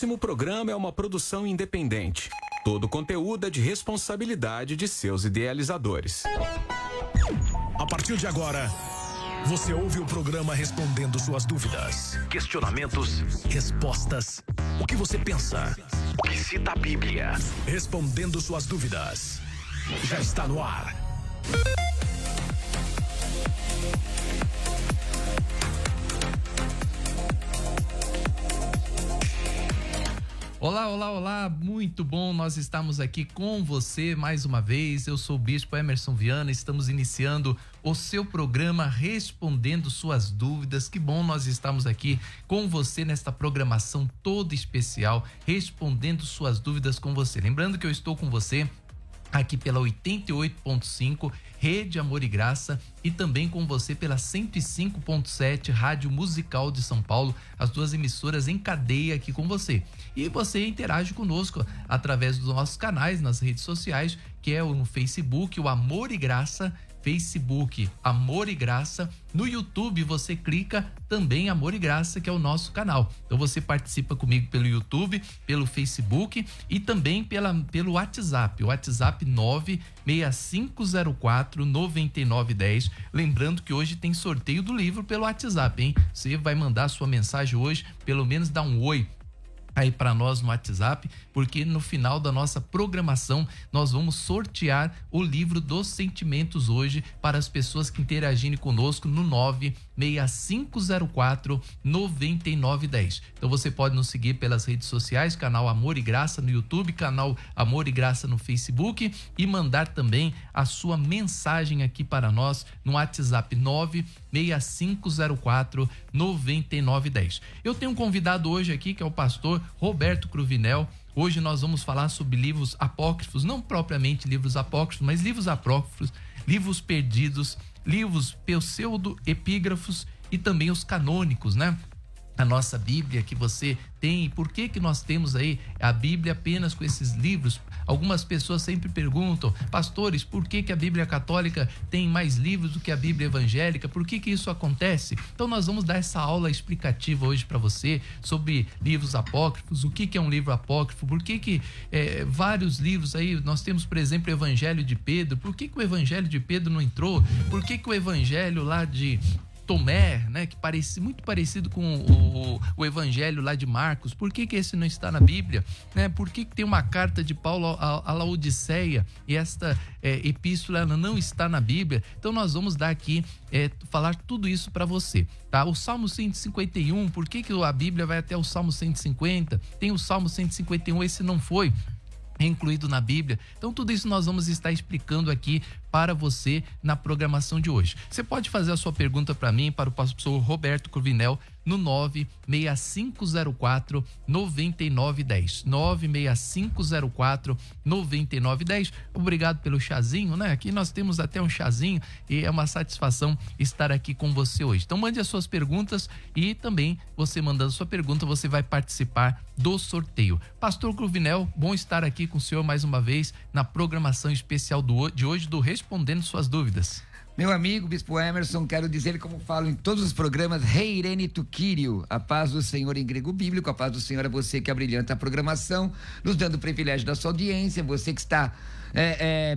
O programa é uma produção independente. Todo conteúdo é de responsabilidade de seus idealizadores. A partir de agora, você ouve o programa respondendo suas dúvidas, questionamentos, respostas. O que você pensa? O que cita a Bíblia? Respondendo suas dúvidas. Já está no ar. Olá, olá, olá, muito bom, nós estamos aqui com você mais uma vez, eu sou o Bispo Emerson Viana, estamos iniciando o seu programa Respondendo Suas Dúvidas. Que bom nós estamos aqui com você nesta programação toda especial, respondendo suas dúvidas com você. Lembrando que eu estou com você aqui pela 88.5 Rede Amor e Graça e também com você pela 105.7 Rádio Musical de São Paulo, as duas emissoras em cadeia aqui com você. E você interage conosco através dos nossos canais nas redes sociais, que é no Facebook, o Amor e Graça, Facebook Amor e Graça. No YouTube você clica também Amor e Graça, que é o nosso canal. Então você participa comigo pelo YouTube, pelo Facebook e também pelo WhatsApp. O WhatsApp 96504-9910. Lembrando que hoje tem sorteio do livro pelo WhatsApp, hein? Você vai mandar sua mensagem hoje, pelo menos dá um oi aí para nós no WhatsApp, porque no final da nossa programação nós vamos sortear o livro dos sentimentos hoje para as pessoas que interagirem conosco no 96504-9910. Então você pode nos seguir pelas redes sociais, canal Amor e Graça no YouTube, canal Amor e Graça no Facebook, e mandar também a sua mensagem aqui para nós no WhatsApp 96504-9910. Eu tenho um convidado hoje aqui que é o pastor Roberto Cruvinel. Hoje nós vamos falar sobre livros apócrifos, não propriamente livros apócrifos, mas livros apócrifos, livros perdidos, livros pseudo-epígrafos e também os canônicos, né? A nossa Bíblia que você tem, por que que nós temos aí a Bíblia apenas com esses livros? Algumas pessoas sempre perguntam, pastores, por que que a Bíblia católica tem mais livros do que a Bíblia evangélica? Por que que isso acontece? Então nós vamos dar essa aula explicativa hoje para você sobre livros apócrifos, o que que é um livro apócrifo, por que que vários livros aí, nós temos, por exemplo, o Evangelho de Pedro, por que que o Evangelho de Pedro não entrou? Por que que o Evangelho lá de Tomé, né, que parece muito parecido com o evangelho lá de Marcos, por que que esse não está na Bíblia, né? Por que que tem uma carta de Paulo à Laodiceia e esta epístola ela não está na Bíblia? Então nós vamos dar aqui falar tudo isso para você, tá? O Salmo 151, por que que a Bíblia vai até o Salmo 150? Tem o Salmo 151, esse não foi incluído na Bíblia. Então tudo isso nós vamos estar explicando aqui para você na programação de hoje. Você pode fazer a sua pergunta para mim, para o pastor Roberto Cruvinel, no 96504-9910. 96504-9910. Obrigado pelo chazinho, né? Aqui nós temos até um chazinho e é uma satisfação estar aqui com você hoje. Então mande as suas perguntas e também você mandando sua pergunta, você vai participar do sorteio. Pastor Cruvinel, bom estar aqui com o senhor mais uma vez na programação especial de hoje do Respondendo Suas Dúvidas. Meu amigo Bispo Emerson, quero dizer, como falo em todos os programas, Reirene tu Kyrio, a paz do Senhor em grego bíblico, a paz do Senhor a você que abrilhanta a programação, nos dando o privilégio da sua audiência, você que está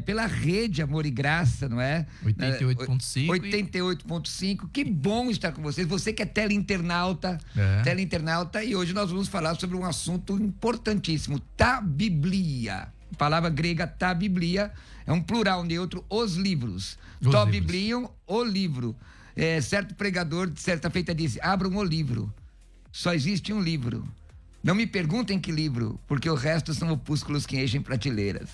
pela rede Amor e Graça, não é? 88.5. 88.5, que bom estar com vocês, você que é teleinternauta, e hoje nós vamos falar sobre um assunto importantíssimo, Biblia. Palavra grega Biblia, é um plural neutro, os livros. Biblion, o livro. Certo pregador, de certa feita, disse: abram o livro. Só existe um livro. Não me perguntem que livro, porque o resto são opúsculos que enchem prateleiras.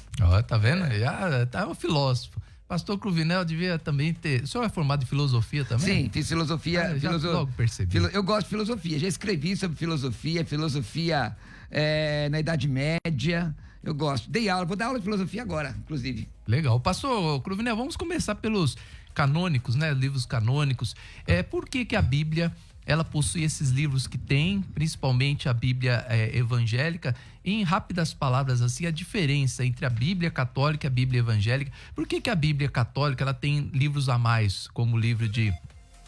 Tá vendo? Já tá um filósofo. Pastor Cruvinel devia também ter... O senhor é formado em filosofia também? Sim, fiz filosofia. Logo percebi. Eu gosto de filosofia, já escrevi sobre filosofia na Idade Média. Eu gosto. Dei aula, vou dar aula de filosofia agora, inclusive. Legal. Pastor Cruvinel, vamos começar pelos canônicos, né? Livros canônicos. Por que a Bíblia, ela possui esses livros que tem, principalmente a Bíblia evangélica? Em rápidas palavras, assim, a diferença entre a Bíblia católica e a Bíblia evangélica. Por que a Bíblia católica, ela tem livros a mais, como o livro de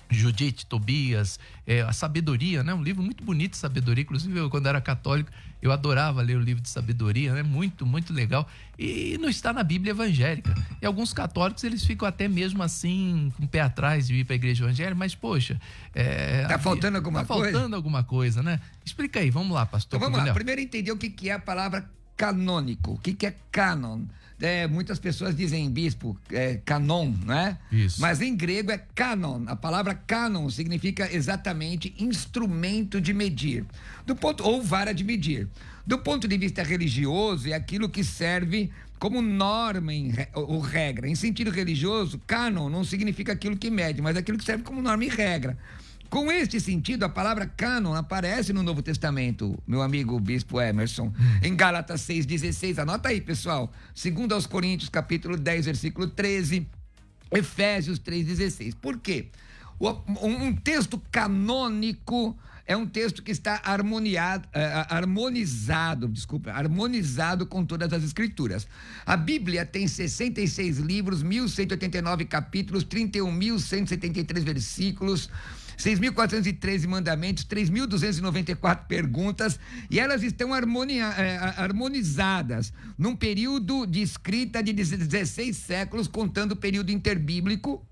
Judite, Tobias, a Sabedoria, né? Um livro muito bonito, Sabedoria. Inclusive, eu, quando era católico, eu adorava ler o livro de Sabedoria, né? Muito, muito legal. E não está na Bíblia evangélica. E alguns católicos, eles ficam até mesmo assim, com o pé atrás de ir para a igreja evangélica, mas, poxa... Tá faltando alguma coisa? Tá faltando alguma coisa, né? Explica aí, vamos lá, pastor. Então vamos lá, primeiro entender o que é a palavra canônico, o que é canon. Muitas pessoas dizem, bispo, canon, né? Isso. Mas em grego é canon. A palavra canon significa exatamente instrumento de medir, ou vara de medir. Do ponto de vista religioso, é aquilo que serve como norma ou regra. Em sentido religioso, canon não significa aquilo que mede, mas aquilo que serve como norma e regra. Com este sentido, a palavra cânon aparece no Novo Testamento, meu amigo Bispo Emerson, em Gálatas 6,16. Anota aí, pessoal. 2 aos Coríntios, capítulo 10, versículo 13. Efésios 3,16. Por quê? Um texto canônico é um texto que está harmonizado com todas as escrituras. A Bíblia tem 66 livros, 1.189 capítulos, 31.173 versículos, 6.413 mandamentos, 3.294 perguntas, e elas estão harmonizadas num período de escrita de 16 séculos, contando o período interbíblico,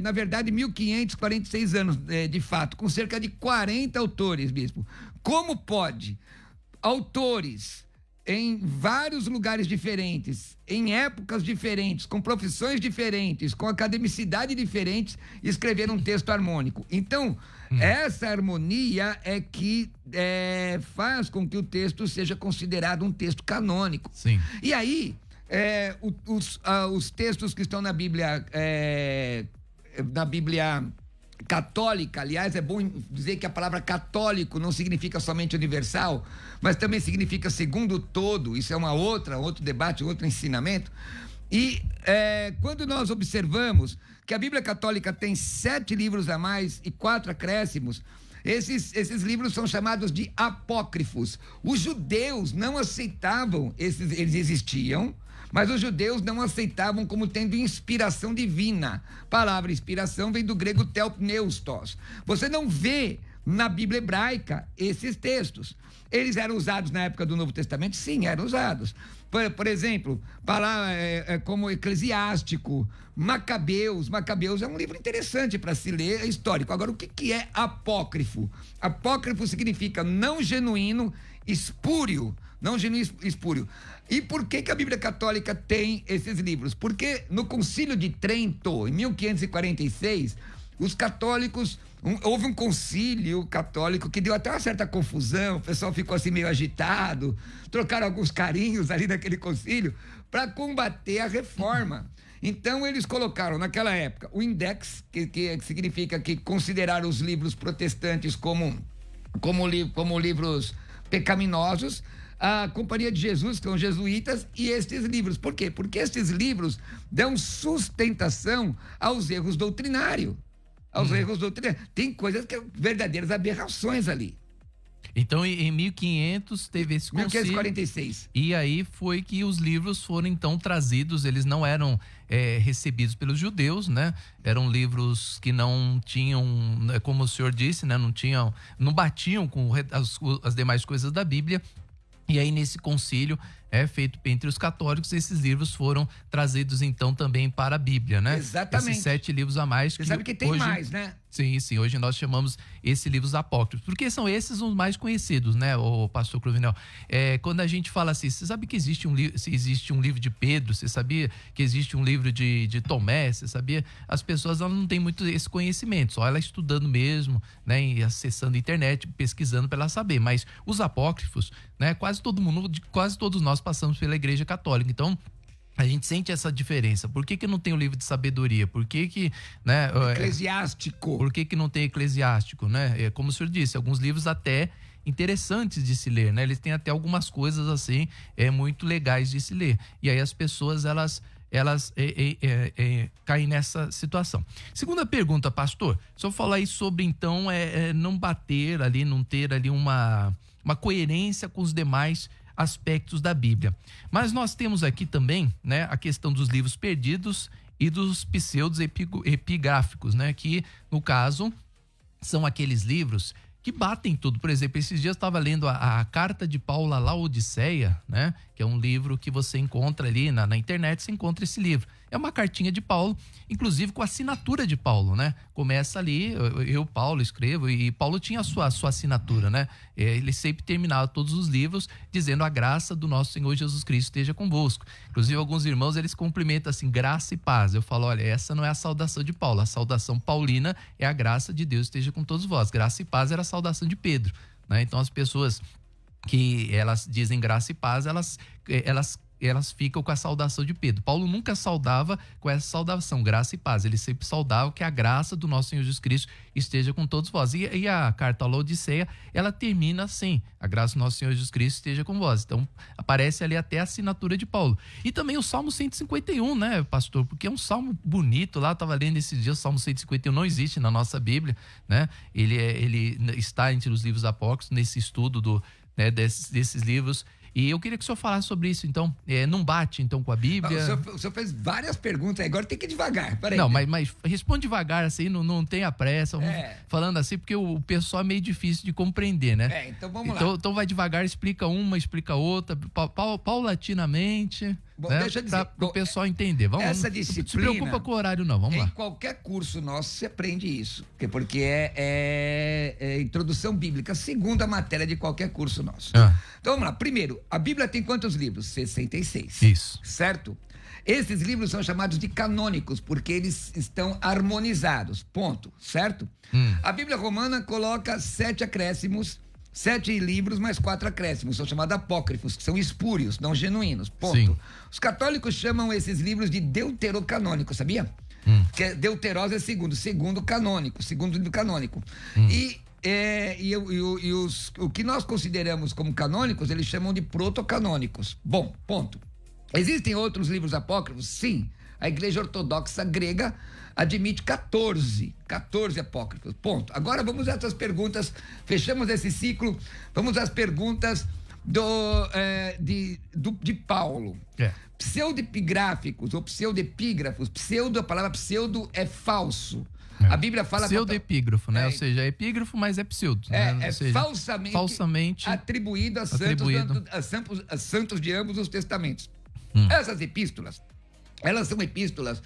na verdade 1.546 anos, de fato, com cerca de 40 autores, bispo. Como pode autores em vários lugares diferentes, em épocas diferentes, com profissões diferentes, com academicidade diferentes, escrever um texto harmônico? Então, essa harmonia é que faz com que o texto seja considerado um texto canônico. Sim. E aí, os textos que estão na Bíblia católica, aliás, é bom dizer que a palavra católico não significa somente universal, mas também significa segundo todo. Isso é outro debate, outro ensinamento. E quando nós observamos que a Bíblia católica tem 7 livros a mais e 4 acréscimos, esses livros são chamados de apócrifos. Os judeus não aceitavam eles existiam, mas os judeus não aceitavam como tendo inspiração divina. A palavra inspiração vem do grego theopneustos. Você não vê na Bíblia hebraica esses textos. Eles eram usados na época do Novo Testamento? Sim, eram usados. Por exemplo, como Eclesiástico, Macabeus. Macabeus é um livro interessante para se ler, é histórico. Agora, o que é apócrifo? Apócrifo significa não genuíno, espúrio. Não genuíno, espúrio. E por que a Bíblia Católica tem esses livros? Porque no Concílio de Trento, em 1546, os católicos... houve um concílio católico que deu até uma certa confusão, o pessoal ficou assim meio agitado, trocaram alguns carinhos ali naquele concílio para combater a reforma. Então eles colocaram naquela época o index, que significa que consideraram os livros protestantes como livros pecaminosos, a Companhia de Jesus, que são jesuítas, e estes livros. Por quê? Porque estes livros dão sustentação aos erros doutrinários. Tem coisas que são verdadeiras aberrações ali. Então, em 1500 teve esse concílio. 1546. E aí foi que os livros foram então trazidos. Eles não eram recebidos pelos judeus, né? Eram livros que não tinham, como o senhor disse, né? Não batiam com as demais coisas da Bíblia. E aí, nesse concílio feito entre os católicos, esses livros foram trazidos, então, também para a Bíblia, né? Exatamente. Esses 7 livros a mais. Você sabe que tem hoje, mais, né? Sim. Hoje nós chamamos esses livros apócrifos, porque são esses os mais conhecidos, né, o pastor Cruvinel? Quando a gente fala assim, você sabe que existe um livro de Pedro? Você sabia que existe um livro de Tomé? Você sabia? As pessoas elas não têm muito esse conhecimento, só ela estudando mesmo, né, e acessando a internet, pesquisando para ela saber. Mas os apócrifos, né, quase todos nós passamos pela Igreja Católica, então a gente sente essa diferença. Por que não tem o livro de sabedoria? Por que né? Eclesiástico. Por que não tem eclesiástico, né? Como o senhor disse, alguns livros até interessantes de se ler, né? Eles têm até algumas coisas assim, muito legais de se ler. E aí as pessoas, elas caem nessa situação. Segunda pergunta, pastor. O senhor fala aí sobre, então, não bater ali, não ter ali uma coerência com os demais aspectos da Bíblia. Mas nós temos aqui também, né, a questão dos livros perdidos e dos pseudos epigráficos, né? Que, no caso, são aqueles livros que batem tudo. Por exemplo, esses dias eu estava lendo a Carta de Paulo à Laodiceia, né? Que é um livro que você encontra ali na internet, você encontra esse livro. É uma cartinha de Paulo, inclusive com a assinatura de Paulo, né? Começa ali, Paulo, escrevo, e Paulo tinha a sua assinatura, né? Ele sempre terminava todos os livros dizendo: a graça do nosso Senhor Jesus Cristo esteja convosco. Inclusive, alguns irmãos, eles cumprimentam assim: graça e paz. Eu falo: olha, essa não é a saudação de Paulo, a saudação paulina é a graça de Deus esteja com todos vós. Graça e paz era a saudação de Pedro, né? Então, as pessoas que elas dizem graça e paz, elas ficam com a saudação de Pedro. Paulo nunca saudava com essa saudação, graça e paz. Ele sempre saudava que a graça do nosso Senhor Jesus Cristo esteja com todos vós. E a carta à Laodiceia, ela termina assim: a graça do nosso Senhor Jesus Cristo esteja com vós. Então, aparece ali até a assinatura de Paulo. E também o Salmo 151, né, pastor? Porque é um salmo bonito lá, eu estava lendo esses dias, o Salmo 151 não existe na nossa Bíblia, né? Ele está entre os livros apócrifos, nesse estudo desses livros. E eu queria que o senhor falasse sobre isso, então. Não bate, então, com a Bíblia? O senhor fez várias perguntas, agora tem que ir devagar. Peraí. Não, mas responde devagar, assim, não tenha pressa. Falando assim, porque o pessoal é meio difícil de compreender, né? Então vamos lá. Então vai devagar, explica uma, explica outra, paulatinamente. Bom, né? deixa eu dizer. Para o pessoal entender. Essa disciplina. Não se preocupa com o horário, não. Vamos lá. Em qualquer curso nosso, você aprende isso. Porque é introdução bíblica, segunda matéria de qualquer curso nosso. Então vamos lá. Primeiro, a Bíblia tem quantos livros? 66. Isso. Certo? Esses livros são chamados de canônicos, porque eles estão harmonizados. Ponto. Certo? A Bíblia Romana coloca 7 acréscimos. 7 livros mais 4 acréscimos, são chamados apócrifos, que são espúrios, não genuínos, ponto. Sim. Os católicos chamam esses livros de deuterocanônicos, sabia? Que deuteros é segundo canônico, segundo livro canônico. O que nós consideramos como canônicos, eles chamam de protocanônicos. Bom, ponto. Existem outros livros apócrifos? Sim. A Igreja Ortodoxa Grega admite 14 apócrifos, ponto. Agora vamos a essas perguntas, fechamos esse ciclo, vamos às perguntas de Paulo. Pseudepigráficos ou pseudepígrafos, a palavra pseudo é falso. A Bíblia fala... Pseudepígrafo, né? Ou seja, é epígrafo, mas é pseudo. Né? Seja, falsamente atribuído a santos de ambos os testamentos. Essas epístolas, elas são epístolas,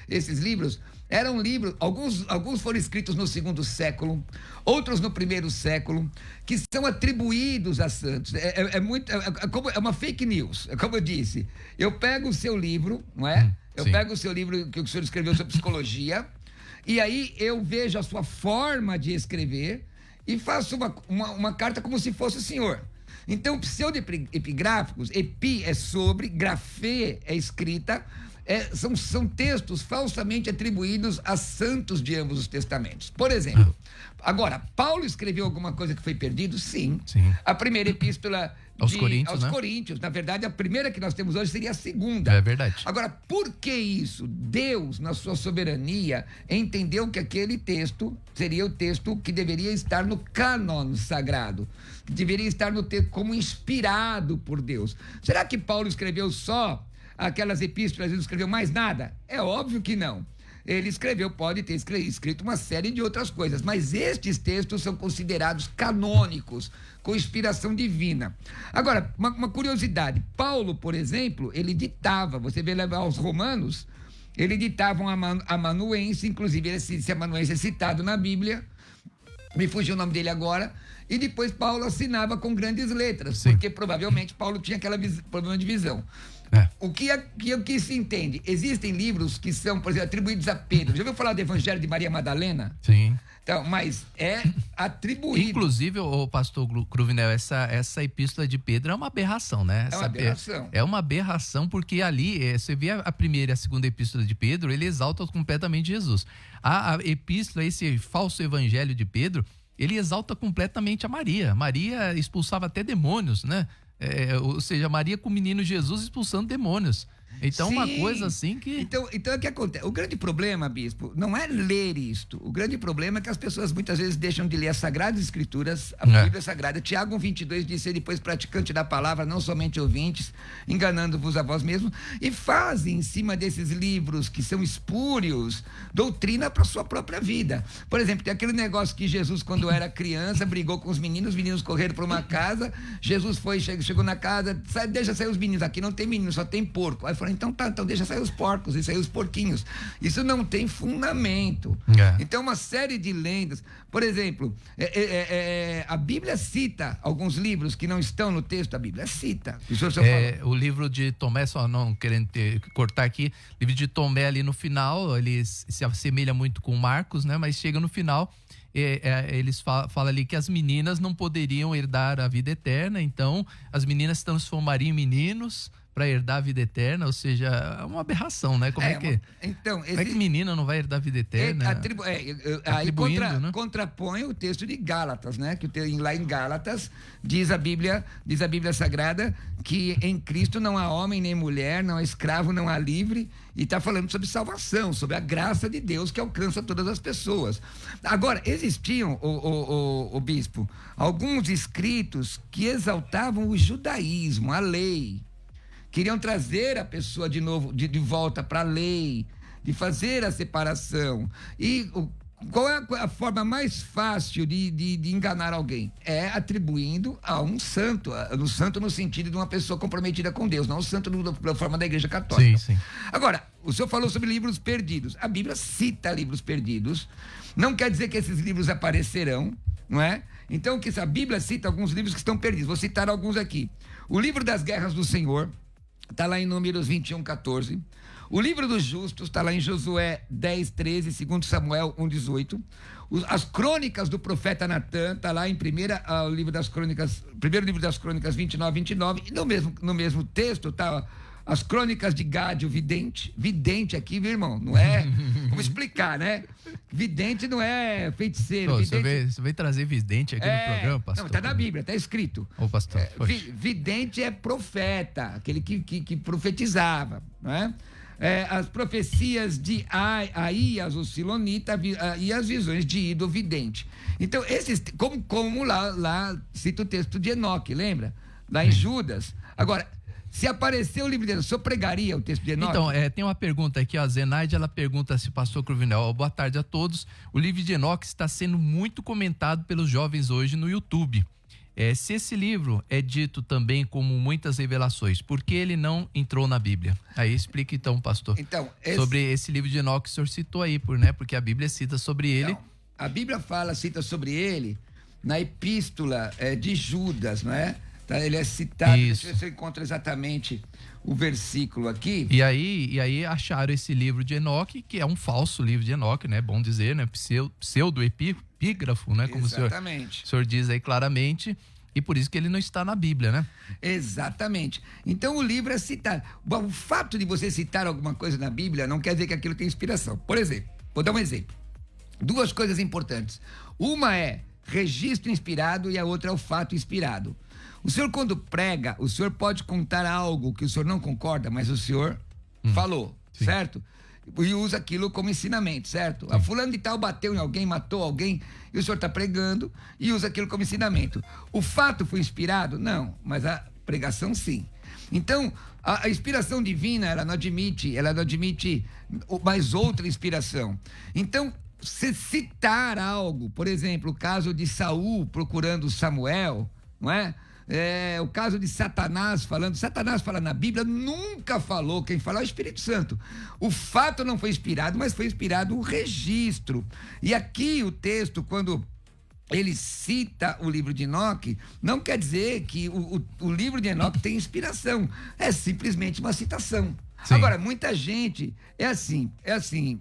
esses livros eram livros, alguns foram escritos no 2º século, outros no 1º século, que são atribuídos a santos. É uma fake news, como eu disse. Eu pego o seu livro, não é? Eu pego o seu livro que o senhor escreveu sobre psicologia, e aí eu vejo a sua forma de escrever e faço uma carta como se fosse o senhor. Então, pseudepigráficos, epi é sobre, grafê é escrita, são textos falsamente atribuídos a santos de ambos os testamentos. Por exemplo, agora, Paulo escreveu alguma coisa que foi perdido? Sim. A primeira epístola aos Coríntios, na verdade, a primeira que nós temos hoje seria a segunda. É verdade. Agora, por que isso? Deus, na sua soberania, entendeu que aquele texto seria o texto que deveria estar no cânon sagrado, que deveria estar no texto como inspirado por Deus. Será que Paulo escreveu só aquelas epístolas e não escreveu mais nada? É óbvio que não. Ele pode ter escrito uma série de outras coisas, mas estes textos são considerados canônicos, com inspiração divina. Agora, uma curiosidade, Paulo, por exemplo, ele ditava, você vê levar aos Romanos, ele ditava um amanuense, inclusive esse amanuense é citado na Bíblia, me fugiu o nome dele agora, e depois Paulo assinava com grandes letras, porque provavelmente Paulo tinha aquela problema de visão. O que se entende? Existem livros que são, por exemplo, atribuídos a Pedro. Já ouviu falar do Evangelho de Maria Madalena? Sim. Então, mas é atribuído. Inclusive, o pastor Cruvinel, essa epístola de Pedro é uma aberração, né? É uma aberração. É uma aberração, porque ali, você vê a primeira e a segunda epístola de Pedro, ele exalta completamente Jesus. A epístola, esse falso evangelho de Pedro, ele exalta completamente a Maria. Maria expulsava até demônios, né? Ou seja, Maria com o menino Jesus expulsando demônios. Então, Sim. uma coisa assim que... Então, o que acontece? O grande problema, bispo, não é ler isto. O grande problema é que as pessoas muitas vezes deixam de ler as Sagradas Escrituras, a Bíblia Sagrada. Tiago 1,22 diz: ser depois praticante da palavra, não somente ouvintes, enganando-vos a vós mesmos, e fazem em cima desses livros que são espúrios, doutrina para sua própria vida. Por exemplo, tem aquele negócio que Jesus, quando era criança, brigou com os meninos correram para uma casa, Jesus chegou na casa, deixa sair os meninos, aqui não tem menino, só tem porco. Aí falou, então deixa sair os porcos, e sair os porquinhos. Isso não tem fundamento. Então, uma série de lendas. Por exemplo, a Bíblia cita alguns livros que não estão no texto, a Bíblia cita. O livro de Tomé, só não querendo cortar aqui, o livro de Tomé ali no final, ele se assemelha muito com Marcos, né? Mas chega no final, eles falam ali que as meninas não poderiam herdar a vida eterna, então as meninas se transformariam em meninos para herdar a vida eterna, ou seja, é uma aberração, né? Como é que menina não vai herdar a vida eterna? Aí contrapõe o texto de Gálatas, né? Que lá em Gálatas diz a Bíblia Sagrada que em Cristo não há homem nem mulher, não há escravo, não há livre, e está falando sobre salvação, sobre a graça de Deus que alcança todas as pessoas. Agora, existiam, o bispo, alguns escritos que exaltavam o judaísmo, a lei. Queriam trazer a pessoa de novo, de volta para a lei, de fazer a separação. E qual é a forma mais fácil de enganar alguém? É atribuindo a um santo no sentido de uma pessoa comprometida com Deus, não o santo da forma da Igreja Católica. Sim. Agora, o senhor falou sobre livros perdidos. A Bíblia cita livros perdidos, não quer dizer que esses livros aparecerão, não é? Então, a Bíblia cita alguns livros que estão perdidos. Vou citar alguns aqui. O livro das Guerras do Senhor está lá em Números 21:14. O livro dos justos está lá em Josué 10:13, 2 Samuel 1:18. As crônicas do profeta Natã está lá em primeiro livro das crônicas 29:29. E no mesmo texto está as crônicas de Gade, o vidente aqui, meu irmão, não é, vamos explicar, né? Vidente não é feiticeiro. Você veio trazer vidente aqui no programa, pastor? Não, está na Bíblia, está escrito. Ô, pastor. Vidente é profeta, aquele que profetizava, não é? As profecias de Aías, o Silonita, e as visões de Ido, o vidente. Então, esses, como lá cita o texto de Enoque, lembra? Lá em Judas. Agora, se aparecer o livro de Enoque, o senhor pregaria o texto de Enoque? Então, tem uma pergunta aqui, a Zenaide, ela pergunta se o pastor Cruvinel, boa tarde a todos, o livro de Enoque está sendo muito comentado pelos jovens hoje no YouTube. Se esse livro é dito também como muitas revelações, por que ele não entrou na Bíblia? Aí explica então, pastor, sobre esse livro de Enoque que o senhor citou aí, porque a Bíblia cita sobre ele. Então, a Bíblia cita sobre ele na epístola de Judas, não é? Ele é citado, deixa eu ver se eu encontro exatamente o versículo aqui. E aí acharam esse livro de Enoque, que é um falso livro de Enoque, né? Bom dizer, né? Pseudo-epígrafo, né? Como exatamente. O senhor diz aí claramente, e por isso que ele não está na Bíblia, né? Exatamente. Então o livro é citado. Bom, o fato de você citar alguma coisa na Bíblia não quer dizer que aquilo tem inspiração. Por exemplo, vou dar um exemplo. Duas coisas importantes. Uma é registro inspirado e a outra é o fato inspirado. O senhor, quando prega, o senhor pode contar algo que o senhor não concorda, mas o senhor falou, sim, certo? E usa aquilo como ensinamento, certo? A fulano de tal bateu em alguém, matou alguém, e o senhor está pregando e usa aquilo como ensinamento. O fato foi inspirado? Não, mas a pregação sim. Então, a inspiração divina, ela não admite mais outra inspiração. Então, se citar algo, por exemplo, o caso de Saul procurando Samuel, não é? O caso de Satanás fala na Bíblia, nunca falou, quem fala é o Espírito Santo. O fato não foi inspirado, mas foi inspirado o registro. E aqui o texto, quando ele cita o livro de Enoque, não quer dizer que o livro de Enoque tem inspiração, é simplesmente uma citação. Sim. Agora, muita gente é assim,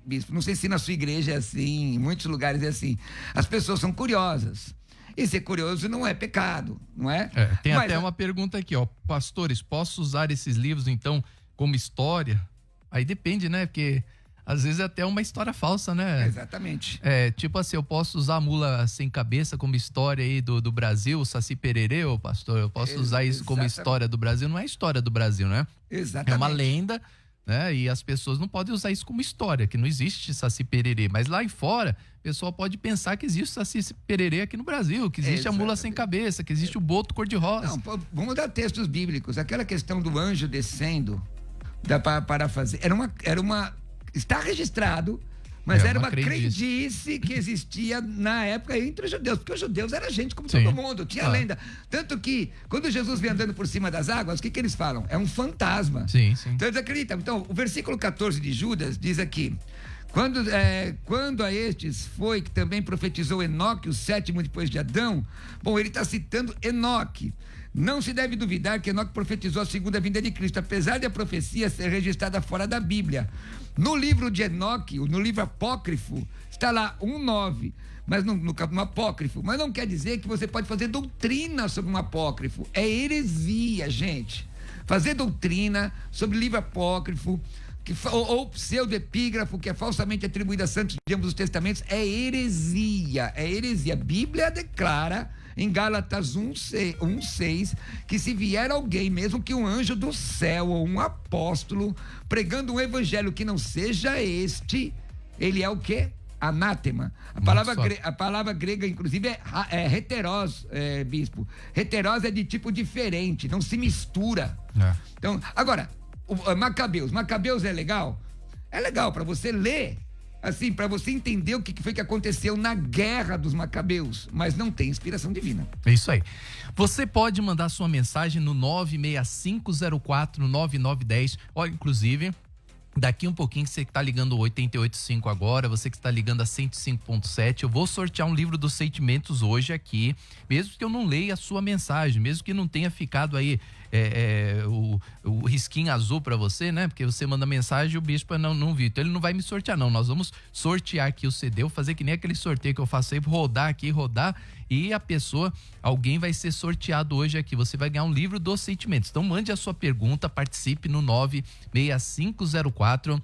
bispo, não sei se na sua igreja é assim, em muitos lugares é assim, as pessoas são curiosas. E ser curioso não é pecado, não é? Tem até uma pergunta aqui, ó. Pastores, posso usar esses livros, então, como história? Aí depende, né? Porque às vezes é até uma história falsa, né? Exatamente. Tipo assim, eu posso usar a mula sem cabeça como história aí do Brasil, o Saci Pererê, ô pastor? Eu posso usar isso como história do Brasil? Não é história do Brasil, né? Exatamente. É uma lenda né? E as pessoas não podem usar isso como história, que não existe Saci Pererê. Mas lá fora, o pessoal pode pensar que existe Saci Pererê aqui no Brasil, que existe a mula sem cabeça, que existe o boto cor-de-rosa. Não, vamos dar textos bíblicos. Aquela questão do anjo descendo, dá para fazer. Está registrado, mas era uma crendice que existia na época entre os judeus, porque os judeus eram gente como todo mundo, tinha lenda. Tanto que, quando Jesus vem andando por cima das águas, o que eles falam? É um fantasma. Sim. Então eles acreditam. Então, o versículo 14 de Judas diz aqui: quando a estes foi que também profetizou Enoque, o sétimo depois de Adão. Bom, ele está citando Enoque. Não se deve duvidar que Enoque profetizou a segunda vinda de Cristo, apesar de a profecia ser registrada fora da Bíblia. No livro de Enoque, no livro apócrifo, está lá 1:9, mas no apócrifo. Mas não quer dizer que você pode fazer doutrina sobre um apócrifo. É heresia, gente. Fazer doutrina sobre livro apócrifo, ou pseudoepígrafo, que é falsamente atribuído a santos de ambos os testamentos, é heresia. É heresia. A Bíblia declara em Gálatas 1:6 que se vier alguém, mesmo que um anjo do céu ou um apóstolo, pregando um evangelho que não seja este, ele é o quê? Anátema. A palavra grega, inclusive, é heterós, bispo. Heterós é de tipo diferente, não se mistura. Então, agora, Macabeus é legal? É legal para você ler, assim, para você entender o que foi que aconteceu na guerra dos Macabeus, mas não tem inspiração divina. É isso aí. Você pode mandar sua mensagem no 965049910, ó, inclusive, daqui um pouquinho, você que está ligando o 88.5 agora, você que está ligando a 105.7, eu vou sortear um livro dos sentimentos hoje aqui, mesmo que eu não leia a sua mensagem, mesmo que não tenha ficado aí o risquinho azul para você, né? Porque você manda mensagem e o bispo não viu. Então ele não vai me sortear, não. Nós vamos sortear aqui o CD, vou fazer que nem aquele sorteio que eu faço aí, rodar e alguém vai ser sorteado hoje aqui. Você vai ganhar um livro dos sentimentos. Então mande a sua pergunta, participe no 96504-9910,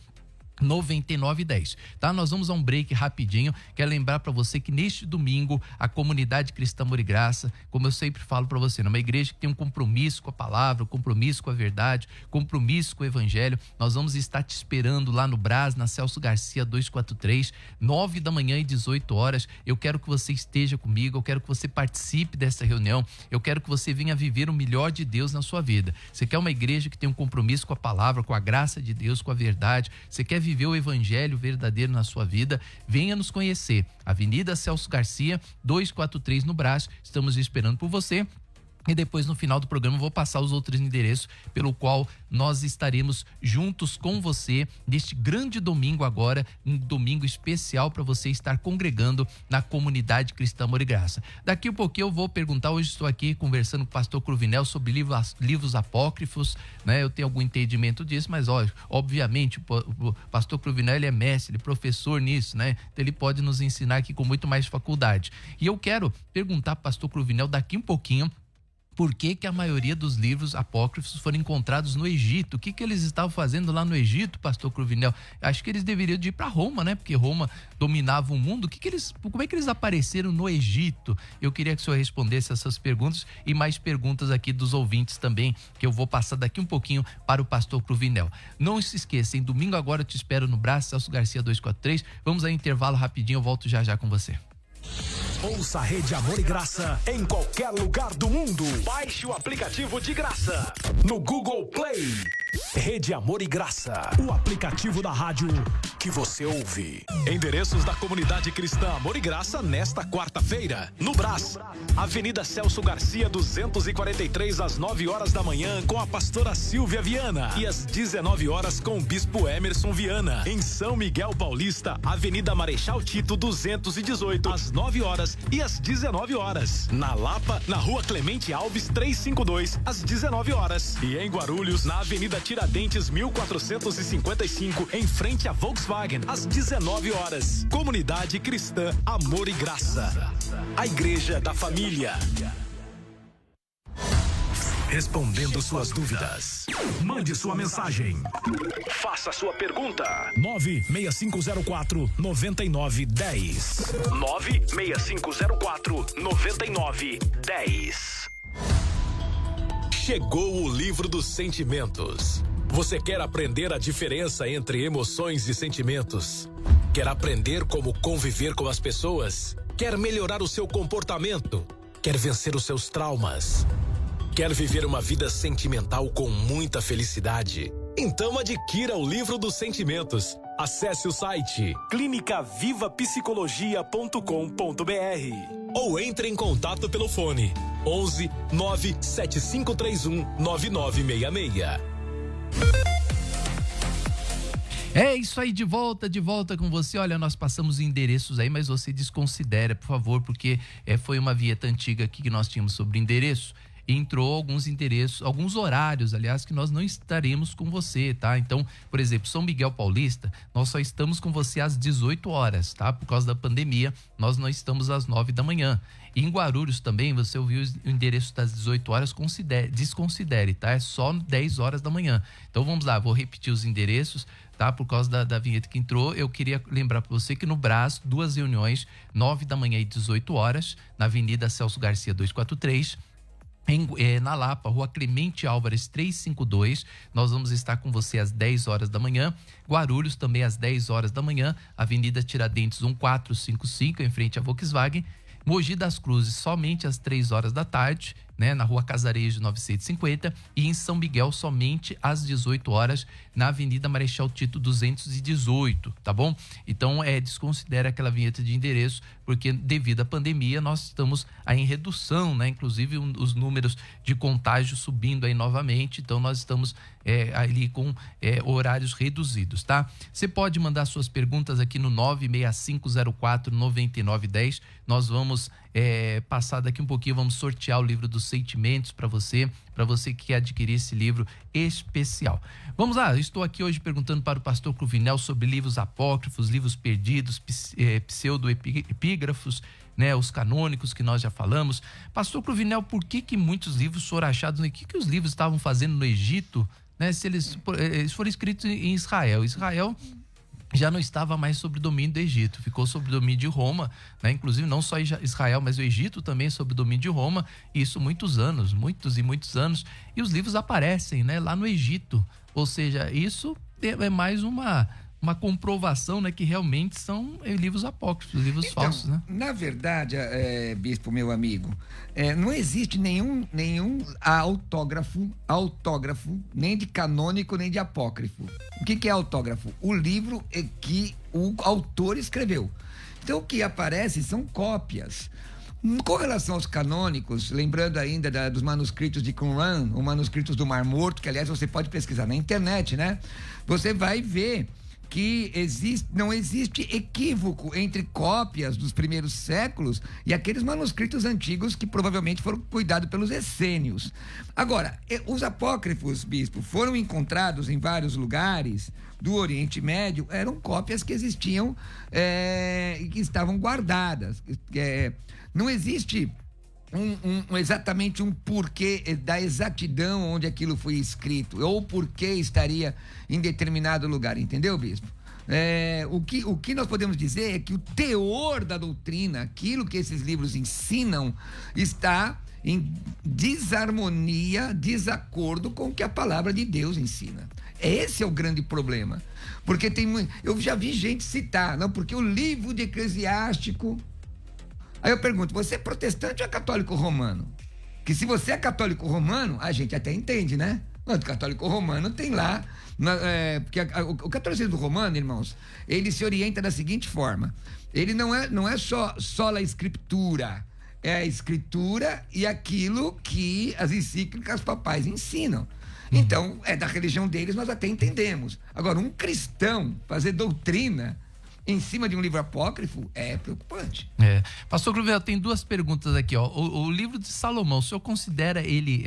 tá? Nós vamos a um break rapidinho. Quero lembrar para você que neste domingo a comunidade cristã Amor e Graça, como eu sempre falo para você, numa igreja que tem um compromisso com a palavra, compromisso com a verdade, compromisso com o evangelho, nós vamos estar te esperando lá no Brás, na Celso Garcia 243, 9 da manhã e 18 horas. Eu quero que você esteja comigo, eu quero que você participe dessa reunião, eu quero que você venha viver o melhor de Deus na sua vida. Você quer uma igreja que tem um compromisso com a palavra, com a graça de Deus, com a verdade, você quer viver o evangelho verdadeiro na sua vida, venha nos conhecer. Avenida Celso Garcia, 243 no Brás, estamos esperando por você. E depois, no final do programa, eu vou passar os outros endereços pelo qual nós estaremos juntos com você neste grande domingo agora, um domingo especial para você estar congregando na comunidade cristã Amor e Graça. Daqui a pouquinho eu vou perguntar, hoje estou aqui conversando com o pastor Cruvinel sobre livros apócrifos, né? Eu tenho algum entendimento disso, mas obviamente o pastor Cruvinel, ele é mestre, ele é professor nisso, né? Então ele pode nos ensinar aqui com muito mais faculdade. E eu quero perguntar para o pastor Cruvinel daqui um pouquinho, por que a maioria dos livros apócrifos foram encontrados no Egito? O que eles estavam fazendo lá no Egito, pastor Cruvinel? Acho que eles deveriam ir para Roma, né? Porque Roma dominava o mundo. Como é que eles apareceram no Egito? Eu queria que o senhor respondesse essas perguntas e mais perguntas aqui dos ouvintes também, que eu vou passar daqui um pouquinho para o pastor Cruvinel. Não se esqueça, em domingo agora eu te espero no Brás, Celso Garcia 243. Vamos a intervalo rapidinho, eu volto já com você. Ouça a Rede Amor e Graça em qualquer lugar do mundo. Baixe o aplicativo de graça no Google Play. Rede Amor e Graça, o aplicativo da rádio que você ouve. Endereços da comunidade cristã Amor e Graça nesta quarta-feira, no Brás, Avenida Celso Garcia 243, às 9 horas da manhã, com a pastora Silvia Viana, e às 19 horas com o bispo Emerson Viana. Em São Miguel Paulista, Avenida Marechal Tito 218, às 9 horas e às 19 horas. Na Lapa, na Rua Clemente Alves 352, às 19 horas. E em Guarulhos, na Avenida Tiradentes 1455, em frente a Volkswagen, às 19 horas. Comunidade Cristã Amor e Graça, a igreja da família. Respondendo suas dúvidas. Mande sua mensagem. Faça sua pergunta. 96504-9910. 96504-9910. Chegou o livro dos sentimentos. Você quer aprender a diferença entre emoções e sentimentos? Quer aprender como conviver com as pessoas? Quer melhorar o seu comportamento? Quer vencer os seus traumas? Quer viver uma vida sentimental com muita felicidade? Então adquira o livro dos sentimentos. Acesse o site clinicavivapsicologia.com.br ou entre em contato pelo fone 11 97531 9966. É isso aí, de volta com você. Olha, nós passamos endereços aí, mas você desconsidera, por favor, porque foi uma vinheta antiga aqui que nós tínhamos sobre endereço. Entrou alguns endereços, alguns horários, aliás, que nós não estaremos com você, tá? Então, por exemplo, São Miguel Paulista, nós só estamos com você às 18 horas, tá? Por causa da pandemia, nós não estamos às 9 da manhã. E em Guarulhos também, você ouviu o endereço das 18 horas, desconsidere, tá? É só 10 horas da manhã. Então, vamos lá, vou repetir os endereços, tá? Por causa da vinheta que entrou, eu queria lembrar para você que no Brás, 2 reuniões, 9 da manhã e 18 horas, na Avenida Celso Garcia 243, na Lapa, Rua Clemente Álvares 352, nós vamos estar com você às 10 horas da manhã. Guarulhos também às 10 horas da manhã, Avenida Tiradentes 1455, em frente à Volkswagen. Mogi das Cruzes somente às 3 horas da tarde, né, na Rua Casarejo 950, e em São Miguel somente às 18 horas na Avenida Marechal Tito 218, tá bom? Então, desconsidera aquela vinheta de endereço, porque devido à pandemia nós estamos aí em redução, né? Inclusive os números de contágio subindo aí novamente, então nós estamos ali com horários reduzidos, tá? Você pode mandar suas perguntas aqui no 96504-9910, nós vamos passar daqui um pouquinho, vamos sortear o livro dos sentimentos para você que quer adquirir esse livro especial. Vamos lá, eu estou aqui hoje perguntando para o pastor Cruvinel sobre livros apócrifos, livros perdidos, pseudo-epígrafos, né, os canônicos que nós já falamos. Pastor Cruvinel, por que muitos livros foram achados? O que os livros estavam fazendo no Egito, né, se eles foram escritos em Israel? Israel já não estava mais sob o domínio do Egito, ficou sob o domínio de Roma, né? Inclusive não só Israel, mas o Egito também sob o domínio de Roma, e isso muitos anos, muitos e muitos anos, e os livros aparecem, né, lá no Egito, ou seja, isso é mais uma comprovação, né, que realmente são livros apócrifos, livros falsos, né? Na verdade, bispo, meu amigo, não existe nenhum autógrafo, nem de canônico, nem de apócrifo. O que é autógrafo? O livro que o autor escreveu. Então, o que aparece são cópias. Com relação aos canônicos, lembrando ainda dos manuscritos de Qumran, ou manuscritos do Mar Morto, que aliás você pode pesquisar na internet, né? Você vai ver que não existe equívoco entre cópias dos primeiros séculos e aqueles manuscritos antigos que provavelmente foram cuidados pelos essênios. Agora, os apócrifos, bispo, foram encontrados em vários lugares do Oriente Médio, eram cópias que existiam e que estavam guardadas. Não existe exatamente um porquê da exatidão onde aquilo foi escrito, ou porquê estaria em determinado lugar, entendeu, bispo? O que nós podemos dizer é que o teor da doutrina, aquilo que esses livros ensinam, está em desarmonia, desacordo com o que a palavra de Deus ensina. Esse é o grande problema, porque eu já vi gente citar, não, porque o livro de Eclesiástico. Aí eu pergunto, você é protestante ou é católico romano? Que se você é católico romano, a gente até entende, né? Mas o católico romano tem lá... porque o catolicismo romano, irmãos, ele se orienta da seguinte forma. Ele não é só a escritura. É a escritura e aquilo que as encíclicas papais ensinam. Então, da religião deles, nós até entendemos. Agora, um cristão fazer doutrina em cima de um livro apócrifo é preocupante. Pastor Cruvinel, tem duas perguntas aqui, ó. O livro de Salomão, o senhor considera ele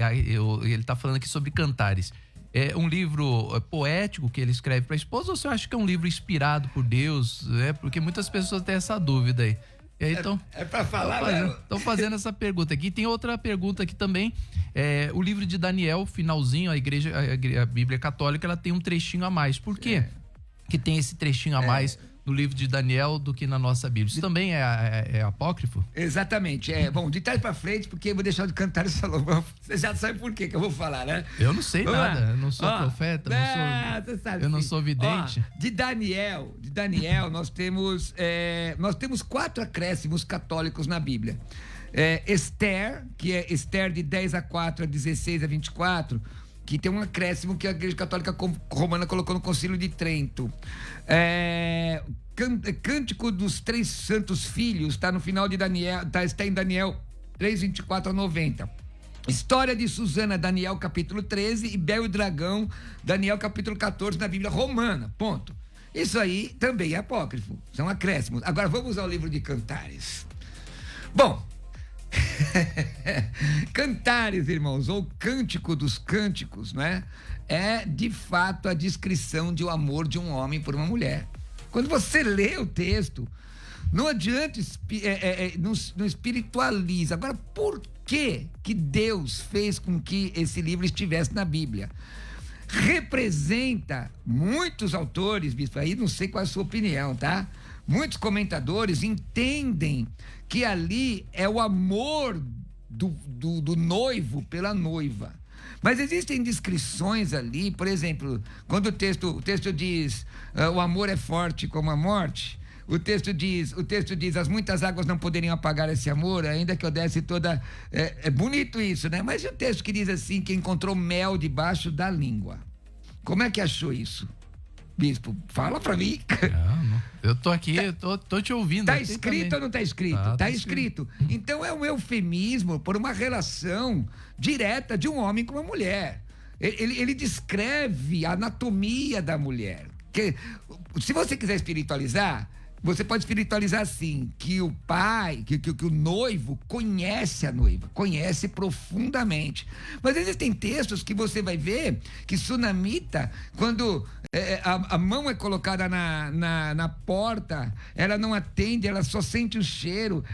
está falando aqui sobre cantares, é um livro poético que ele escreve para a esposa, ou o senhor acha que é um livro inspirado por Deus? Porque muitas pessoas têm essa dúvida aí. E aí para falar, estão fazendo essa pergunta aqui. Tem outra pergunta aqui também. O livro de Daniel, finalzinho, a Bíblia Católica, ela tem um trechinho a mais. Por quê que tem esse trechinho a mais no livro de Daniel do que na nossa Bíblia. Isso também é apócrifo? Exatamente. Bom, de trás para frente, porque eu vou deixar de cantar esse Salomão. Você já sabe por quê que eu vou falar, né? Eu não sei Vamos nada. lá. Eu não sou profeta, eu não sou vidente. De Daniel, nós temos 4 acréscimos católicos na Bíblia. Esther, que é Esther de 10:4 a 16 a 24, que tem um acréscimo que a Igreja Católica Romana colocou no Concílio de Trento. Cântico dos 3 Santos Filhos, está no final de Daniel, está em Daniel 3:24 a 90. História de Susana, Daniel capítulo 13, e Bel e o Dragão, Daniel capítulo 14, na Bíblia Romana, ponto. Isso aí também é apócrifo, são acréscimos. Agora vamos ao livro de Cantares. Bom, Cantares, irmãos, ou Cântico dos Cânticos, não é? É de fato a descrição de um amor de um homem por uma mulher. Quando você lê o texto, não adianta, não espiritualiza. Agora, por que Deus fez com que esse livro estivesse na Bíblia? Representa muitos autores, bispo, aí não sei qual é a sua opinião, tá? Muitos comentadores entendem que ali é o amor do noivo pela noiva. Mas existem descrições ali, por exemplo, quando o texto diz o amor é forte como a morte, o texto diz, as muitas águas não poderiam apagar esse amor, ainda que eu desse toda... É bonito isso, né? Mas e o texto que diz assim, que encontrou mel debaixo da língua? Como é que achou isso? Bispo, fala pra mim. Não. Eu tô aqui, tô te ouvindo. Tá escrito ou não tá escrito? Tá escrito. Então é um eufemismo por uma relação direta de um homem com uma mulher. Ele descreve a anatomia da mulher. Se você quiser espiritualizar, você pode espiritualizar assim, que o pai, que o noivo conhece a noiva, conhece profundamente. Mas existem textos que você vai ver que Sunamita, quando a mão é colocada na porta, ela não atende, ela só sente o cheiro,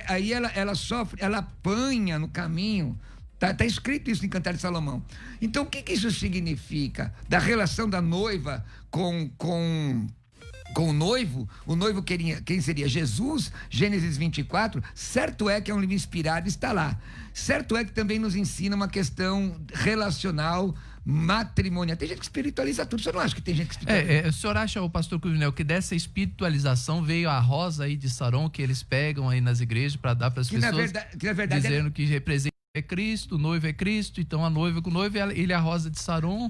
aí ela sofre, ela apanha no caminho. Tá escrito isso em Cantares de Salomão. Então, o que isso significa? Da relação da noiva com o noivo quem seria Jesus, Gênesis 24, certo é que é um livro inspirado, está lá. Certo é que também nos ensina uma questão relacional, matrimonial. Tem gente que espiritualiza tudo, o senhor não acha que tem gente que espiritualiza? O senhor acha, o pastor Cruvinel, que dessa espiritualização veio a rosa aí de Saron, que eles pegam aí nas igrejas para dar para as pessoas, na verdade dizendo que representa é Cristo, o noivo é Cristo, então a noiva com o noivo, ele é a rosa de Saron.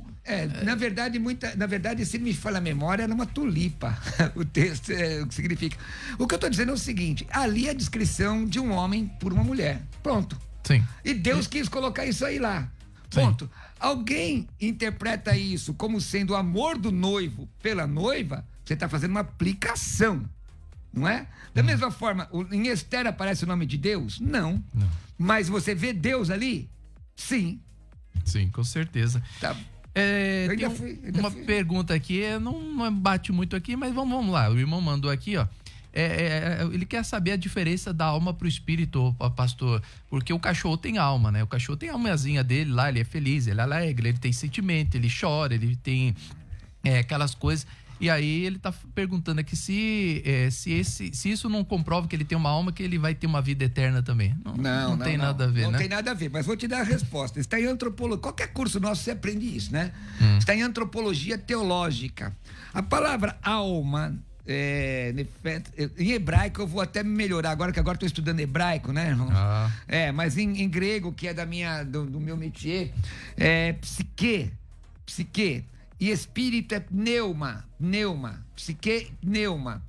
Na verdade, se me falha a memória, era uma tulipa, o texto, o que significa. O que eu estou dizendo é o seguinte, ali é a descrição de um homem por uma mulher, pronto. Sim. E Deus quis colocar isso aí lá, ponto. Sim. Alguém interpreta isso como sendo o amor do noivo pela noiva, você está fazendo uma aplicação, não é? Da mesma forma, em Esther aparece o nome de Deus? Não. Mas você vê Deus ali? Sim. Sim, com certeza. Tá. Uma pergunta aqui, não bate muito aqui, mas vamos lá. O irmão mandou aqui, ó. Ele quer saber a diferença da alma pro espírito, pastor, porque o cachorro tem alma, né? O cachorro tem a almazinha dele lá, ele é feliz, ele é alegre, ele tem sentimento, ele chora, ele tem aquelas coisas. E aí ele tá perguntando aqui se isso não comprova que ele tem uma alma, que ele vai ter uma vida eterna também. Não tem nada a ver, né? Não tem nada a ver, mas vou te dar a resposta. Está em antropologia. Qualquer curso nosso você aprende isso, né? Está em antropologia teológica. A palavra alma, em hebraico, eu vou até melhorar agora, que agora estou estudando hebraico, né, irmão? Mas em grego, que é do meu métier, psique. E espírito é pneuma, psique, pneuma.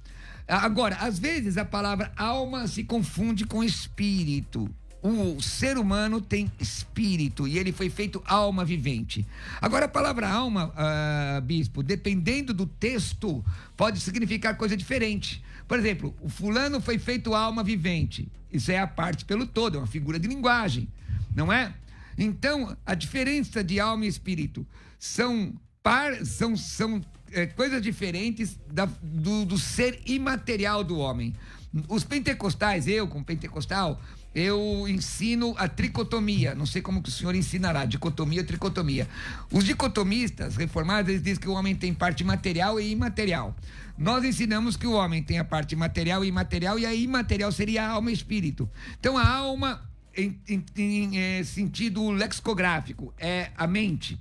Agora, às vezes a palavra alma se confunde com espírito. O ser humano tem espírito e ele foi feito alma vivente. Agora, a palavra alma, bispo, dependendo do texto, pode significar coisa diferente. Por exemplo, o fulano foi feito alma vivente. Isso é a parte pelo todo, é uma figura de linguagem, não é? Então, a diferença de alma e espírito são coisas diferentes do ser imaterial do homem. Os pentecostais, eu como pentecostal, eu ensino a tricotomia. Não sei como que o senhor ensinará, dicotomia ou tricotomia. Os dicotomistas reformados, eles dizem que o homem tem parte material e imaterial. Nós ensinamos que o homem tem a parte material e imaterial, e a imaterial seria a alma e espírito. Então, a alma, em sentido lexicográfico, é a mente,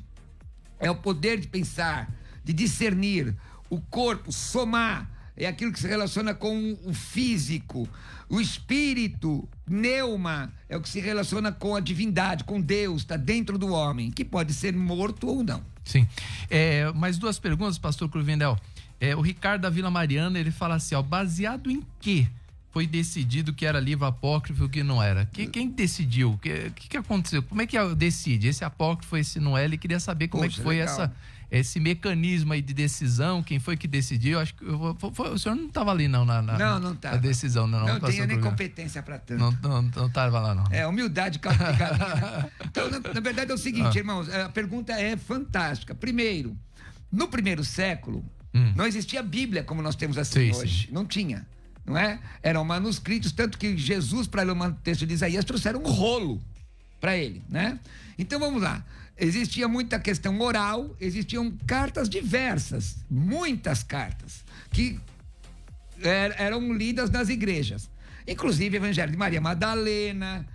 é o poder de pensar, de discernir, o corpo, somar, é aquilo que se relaciona com o físico. O espírito, pneuma, é o que se relaciona com a divindade, com Deus, está dentro do homem, que pode ser morto ou não. Sim. Mais 2 perguntas, pastor Cruvinel. O Ricardo da Vila Mariana, ele fala assim, ó, baseado em que foi decidido que era livro apócrifo e o que não era? Quem decidiu? O que aconteceu? Como é que decide? Esse apócrifo, esse não é? Ele queria saber como é que foi esse mecanismo aí de decisão, quem foi que decidiu? Acho que o senhor não estava ali não não estava. A decisão, não tinha nem competência para tanto. Não estava lá, não. Humildade, calma de galinha. Então, na verdade é o seguinte, irmãos, a pergunta é fantástica. Primeiro, no primeiro século, não existia Bíblia como nós temos assim hoje. Não tinha, não é? Eram manuscritos, tanto que Jesus, para ler o texto de Isaías, trouxeram um rolo para ele, né? Então vamos lá. Existia muita questão oral, existiam cartas diversas, muitas cartas, que eram lidas nas igrejas. Inclusive o Evangelho de Maria Madalena,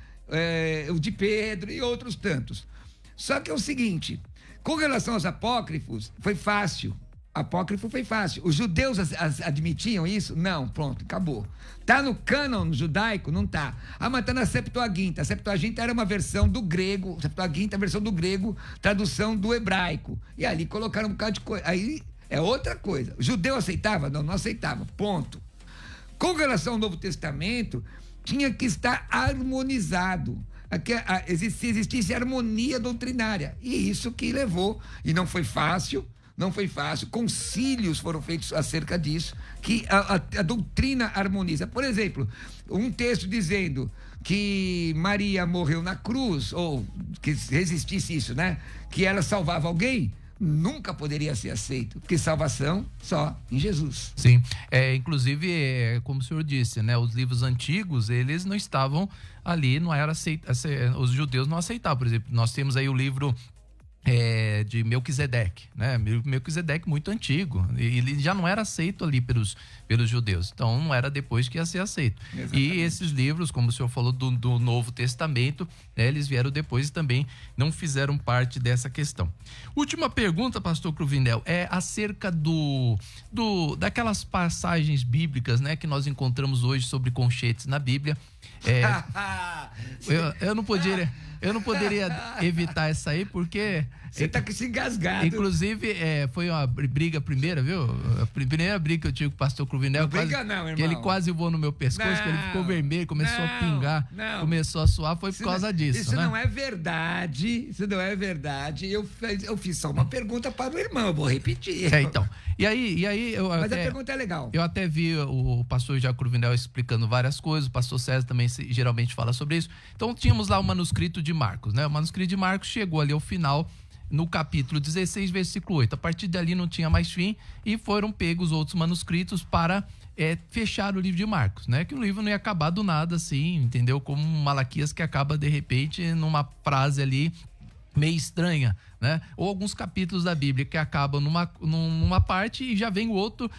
o de Pedro e outros tantos. Só que é o seguinte, com relação aos apócrifos, foi fácil. Apócrifo foi fácil. Os judeus admitiam isso? Não, pronto, acabou. Tá no cânon judaico? Não tá. Mas tá na Septuaginta. A Septuaginta era uma versão do grego, Septuaginta é a versão do grego, tradução do hebraico. E ali colocaram um bocado de coisa. Aí é outra coisa. O judeu aceitava? Não aceitava. Ponto. Com relação ao Novo Testamento, tinha que estar harmonizado. Se existisse harmonia doutrinária. E isso que levou. E não foi fácil. Não foi fácil, concílios foram feitos acerca disso, que a doutrina harmoniza. Por exemplo, um texto dizendo que Maria morreu na cruz, ou que resistisse isso, né? Que ela salvava alguém, nunca poderia ser aceito, porque salvação só em Jesus. Sim, inclusive, como o senhor disse, né? Os livros antigos, eles não estavam ali, não era os judeus não aceitavam. Por exemplo, nós temos aí o livro de Melquisedeque, né? Melquisedeque muito antigo, e ele já não era aceito ali pelos judeus, então não era depois que ia ser aceito. Exatamente. E esses livros, como o senhor falou do Novo Testamento, né, eles vieram depois e também não fizeram parte dessa questão. Última pergunta, pastor Cruvinel, é acerca daquelas passagens bíblicas, né, que nós encontramos hoje sobre conchetes na Bíblia. Eu não poderia evitar essa aí, porque você tá com esse engasgado. Inclusive, foi uma briga primeira, viu? A primeira briga que eu tive com o pastor Cruvinel. Não briga não, irmão. Que ele quase voou no meu pescoço, que ele ficou vermelho, começou a pingar, começou a suar, foi por causa disso, isso, né? Não é verdade, isso não é verdade. Eu fiz só uma pergunta para o irmão, eu vou repetir. Então. E aí Mas a pergunta é legal. Eu até vi o pastor Jaco Cruvinel explicando várias coisas, o pastor César também geralmente fala sobre isso. Então, tínhamos lá o manuscrito de Marcos, né? O manuscrito de Marcos chegou ali ao final, no capítulo 16, versículo 8. A partir dali não tinha mais fim e foram pegos outros manuscritos para fechar o livro de Marcos, né? Que o livro não ia acabar do nada, assim, entendeu? Como Malaquias, que acaba de repente numa frase ali meio estranha, né? Ou alguns capítulos da Bíblia que acabam numa parte e já vem o outro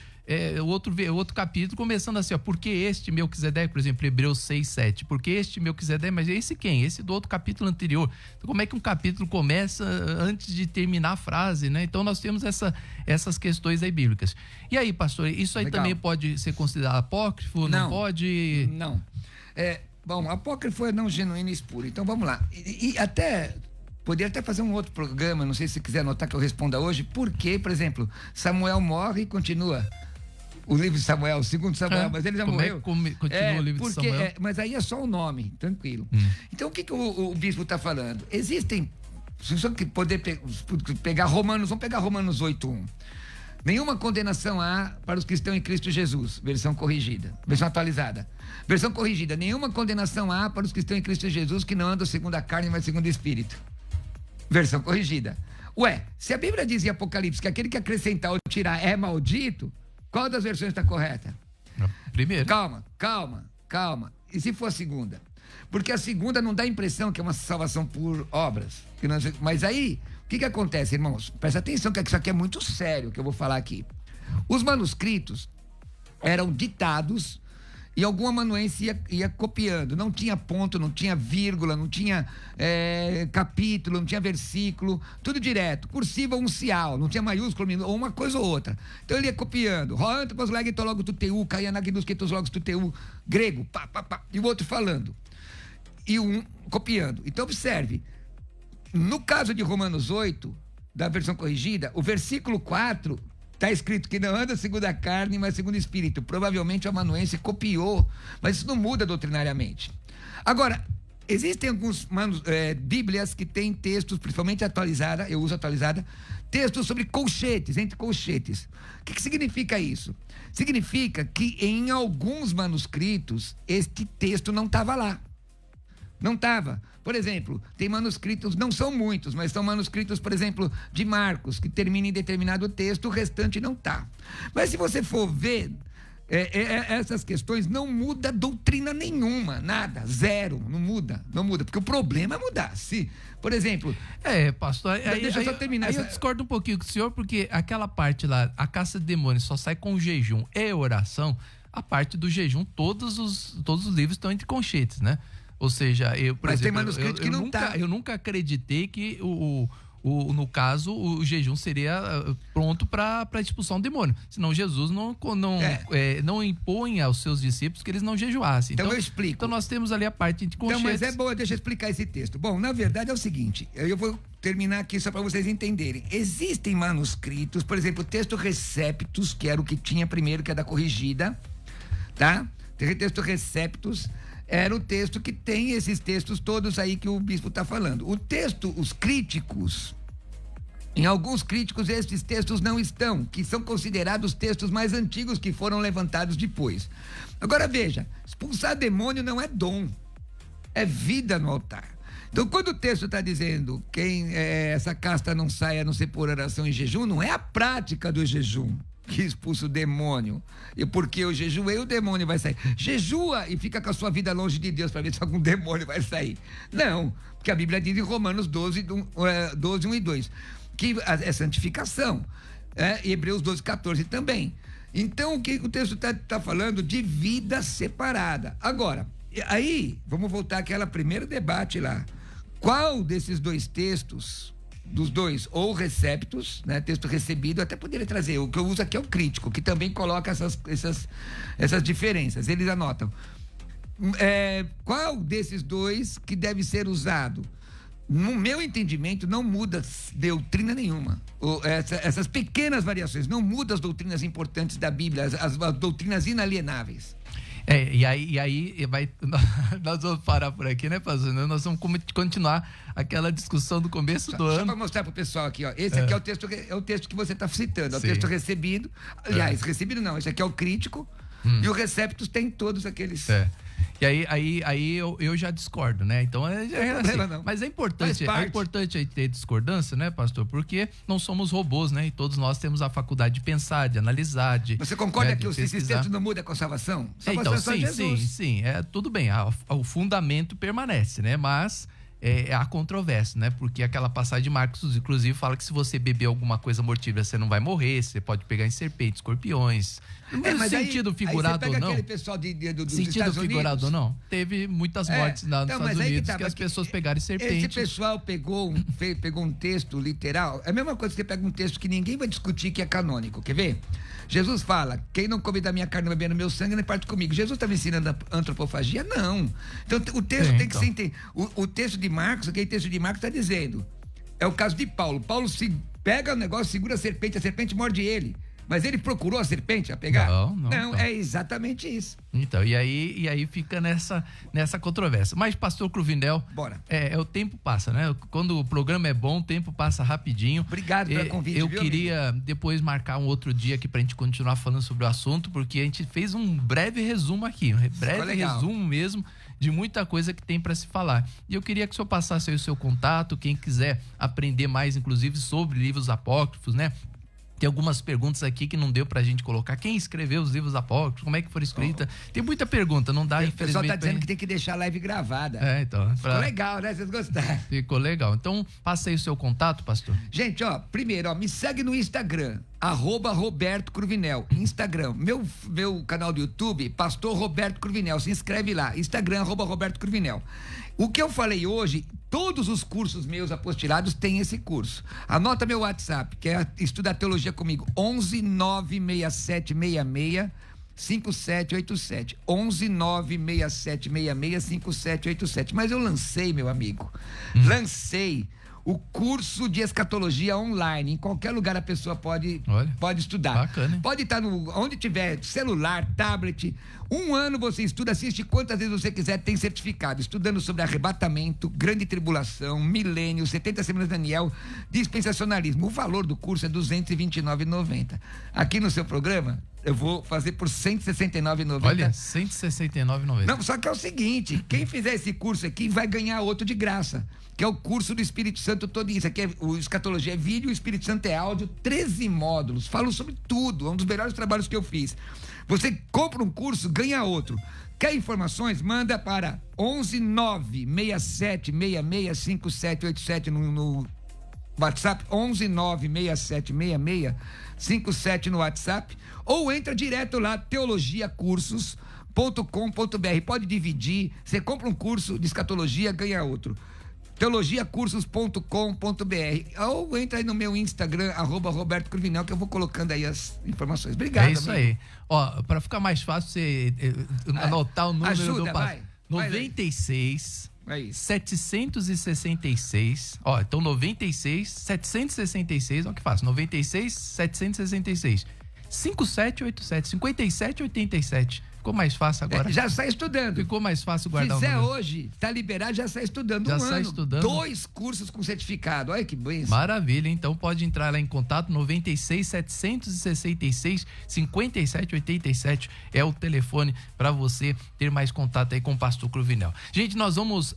capítulo começando assim, ó, porque este Melquisedeque, por exemplo, Hebreus 6, 7, porque este Melquisedeque, mas esse quem? Esse do outro capítulo anterior. Então, como é que um capítulo começa antes de terminar a frase, né? Então, nós temos essas questões aí bíblicas. E aí, pastor, isso aí Legal. Também pode ser considerado apócrifo? Não pode? Não. Bom, apócrifo é não genuíno e espúrio. Então, vamos lá. E até... Poderia até fazer um outro programa, não sei se você quiser anotar que eu responda hoje, porque, por exemplo, Samuel morre e continua o livro de Samuel, o segundo Samuel, mas ele já morreu. Continua o livro de Samuel? Mas aí é só o nome, tranquilo. Então, o que o bispo está falando? Existem, se você poder pegar Romanos, vamos pegar Romanos 8:1. Nenhuma condenação há para os que estão em Cristo Jesus, versão corrigida, versão atualizada. Versão corrigida, nenhuma condenação há para os que estão em Cristo Jesus, que não andam segundo a carne, mas segundo o Espírito. Versão corrigida. Se a Bíblia diz em Apocalipse que aquele que acrescentar ou tirar é maldito, qual das versões está correta? Primeiro. Calma. E se for a segunda? Porque a segunda não dá a impressão que é uma salvação por obras. Mas aí, o que acontece, irmãos? Presta atenção que isso aqui é muito sério, que eu vou falar aqui. Os manuscritos eram ditados e algum amanuense ia copiando. Não tinha ponto, não tinha vírgula, não tinha capítulo, não tinha versículo, tudo direto. Cursiva uncial, não tinha maiúsculo, ou uma coisa ou outra. Então ele ia copiando. Grego, pá, pá, pá, e o outro falando. E um copiando. Então observe, no caso de Romanos 8, da versão corrigida, o versículo 4... está escrito que não anda segundo a carne, mas segundo o Espírito. Provavelmente o amanuense copiou, mas isso não muda doutrinariamente. Agora, existem alguns bíblias que têm textos, principalmente atualizada, eu uso atualizada, textos sobre colchetes, entre colchetes. O que significa isso? Significa que em alguns manuscritos, este texto não estava lá. Não estava. Por exemplo, tem manuscritos, não são muitos, mas são manuscritos, por exemplo, de Marcos, que termina em determinado texto, o restante não está. Mas se você for ver, essas questões não muda doutrina nenhuma, nada, zero, não muda, porque o problema é mudar. Se, por exemplo... pastor, deixa eu só terminar. Aí eu discordo um pouquinho com o senhor, porque aquela parte lá, a caça de demônios só sai com jejum e oração, a parte do jejum, todos os livros estão entre colchetes, né? Ou seja, mas tem manuscrito que não tá. Eu nunca acreditei que no caso, o jejum seria pronto para expulsar um demônio. Senão Jesus não impõe aos seus discípulos que eles não jejuassem. Então eu explico. Então nós temos ali a parte de colchetes. Então, mas é boa, deixa eu explicar esse texto. Bom, na verdade é o seguinte, eu vou terminar aqui só para vocês entenderem. Existem manuscritos, por exemplo, o texto Receptus, que era o que tinha primeiro, que é da corrigida, tá? Tem texto Receptus, era o texto que tem esses textos todos aí que o bispo está falando. O texto, os críticos, em alguns críticos esses textos não estão, que são considerados textos mais antigos que foram levantados depois. Agora veja, expulsar demônio não é dom, é vida no altar. Então quando o texto está dizendo que essa casta não sai a não ser por oração e jejum, não é a prática do jejum que expulsa o demônio. E porque eu jejuei, o demônio vai sair. Jejua e fica com a sua vida longe de Deus para ver se algum demônio vai sair. Não, porque a Bíblia diz em Romanos 12, 1 e 2, que é santificação. E Hebreus 12, 14 também. Então, o que o texto está falando? De vida separada. Agora, aí, vamos voltar àquela primeiro debate lá. Qual desses dois textos... dos dois, ou receptos, né, texto recebido, até poderia trazer, o que eu uso aqui é o crítico, que também coloca essas diferenças, eles anotam. Qual desses dois que deve ser usado? No meu entendimento, não muda doutrina nenhuma. Essas pequenas variações não mudam as doutrinas importantes da Bíblia, as doutrinas inalienáveis. E aí nós vamos parar por aqui, né, pastor? Nós vamos continuar aquela discussão do começo do ano. Só para mostrar para o pessoal aqui, ó. Esse aqui é o texto que você está citando, é o texto recebido. Aliás, recebido não, esse aqui é o crítico. E o Receptus tem todos aqueles... E aí eu já discordo, né? Então assim, mas é importante aí ter discordância, né, pastor? Porque não somos robôs, né? E todos nós temos a faculdade de pensar, de analisar, de... Você concorda que esses textos não mudam com a salvação? Então, sim, tudo bem, o fundamento permanece, né? Mas há controvérsia, né? Porque aquela passagem de Marcos, inclusive, fala que se você beber alguma coisa mortífera, você não vai morrer, você pode pegar em serpentes, escorpiões. Mas sentido figurado ou não? Aquele pessoal dos sentido Estados figurado Unidos, ou não? Teve muitas mortes nos Estados Unidos que as pessoas pegaram serpente. Esse pessoal pegou um texto literal. É a mesma coisa que você pega um texto que ninguém vai discutir que é canônico. Quer ver? Jesus fala: quem não come da minha carne e beber do meu sangue, não parte comigo. Jesus estava ensinando a antropofagia? Não. Então o texto tem que ser entendido. O texto de Marcos, aquele texto de Marcos está dizendo, é o caso de Paulo. Paulo pega o negócio, segura a serpente morde ele. Mas ele procurou a serpente a pegar? Não, é exatamente isso. Então, e aí fica nessa controvérsia. Mas, pastor Cruvinel, bora. O tempo passa, né? Quando o programa é bom, o tempo passa rapidinho. Obrigado pelo convite. Eu queria depois marcar um outro dia aqui pra gente continuar falando sobre o assunto, porque a gente fez um breve resumo aqui, resumo mesmo de muita coisa que tem para se falar. E eu queria que o senhor passasse aí o seu contato, quem quiser aprender mais, inclusive, sobre livros apócrifos, né? Tem algumas perguntas aqui que não deu pra gente colocar. Quem escreveu os livros apócrifos? Como é que foram escritas? Tem muita pergunta, não dá, infelizmente. O pessoal tá dizendo que tem que deixar a live gravada. Então. Ficou legal, né? Vocês gostaram? Ficou legal. Então, passa aí o seu contato, pastor. Gente, primeiro, me segue no Instagram, @Roberto Cruvinel. Instagram. Meu canal do YouTube, Pastor Roberto Cruvinel. Se inscreve lá. Instagram, @Roberto Cruvinel. O que eu falei hoje, todos os cursos meus apostilados têm esse curso. Anota meu WhatsApp, que é Estuda Teologia comigo, 11 96766 5787. 11 96766 5787. Mas eu lancei, meu amigo. Lancei o curso de escatologia online. Em qualquer lugar a pessoa pode estudar. Bacana. Pode estar onde tiver celular, tablet. 1 ano você estuda, assiste quantas vezes você quiser, tem certificado. Estudando sobre arrebatamento, grande tribulação, milênio, 70 semanas de Daniel, dispensacionalismo. O valor do curso é R$ 229,90. Aqui no seu programa, eu vou fazer por R$ 169,90. Olha, R$ 169,90. Não, só que é o seguinte, quem fizer esse curso aqui vai ganhar outro de graça, que é o curso do Espírito Santo todo. Isso aqui o Escatologia é vídeo, o Espírito Santo é áudio, 13 módulos, falo sobre tudo, é um dos melhores trabalhos que eu fiz. Você compra um curso, ganha outro. Quer informações? Manda para 11 96766 5787 no WhatsApp, 11 96766 57 no WhatsApp, ou entra direto lá, teologiacursos.com.br. Pode dividir, você compra um curso de escatologia, ganha outro. teologiacursos.com.br, ou entra aí no meu Instagram, @Roberto Cruvinel, que eu vou colocando aí as informações. Obrigado, É isso amigo. aí. Para ficar mais fácil você anotar o número ajuda, do vai. 96 É isso. 766. Então 96 766, olha que fácil. 96 766 5787 5787. Ficou mais fácil agora. Já sai estudando. Ficou mais fácil guardar o Fizer número. hoje, tá liberado, já sai estudando. Já um sai ano. estudando. 2 cursos com certificado. Olha que benção. Maravilha, então pode entrar lá em contato, 96 766 5787 é o telefone para você ter mais contato aí com o pastor Cruvinel. Gente, nós vamos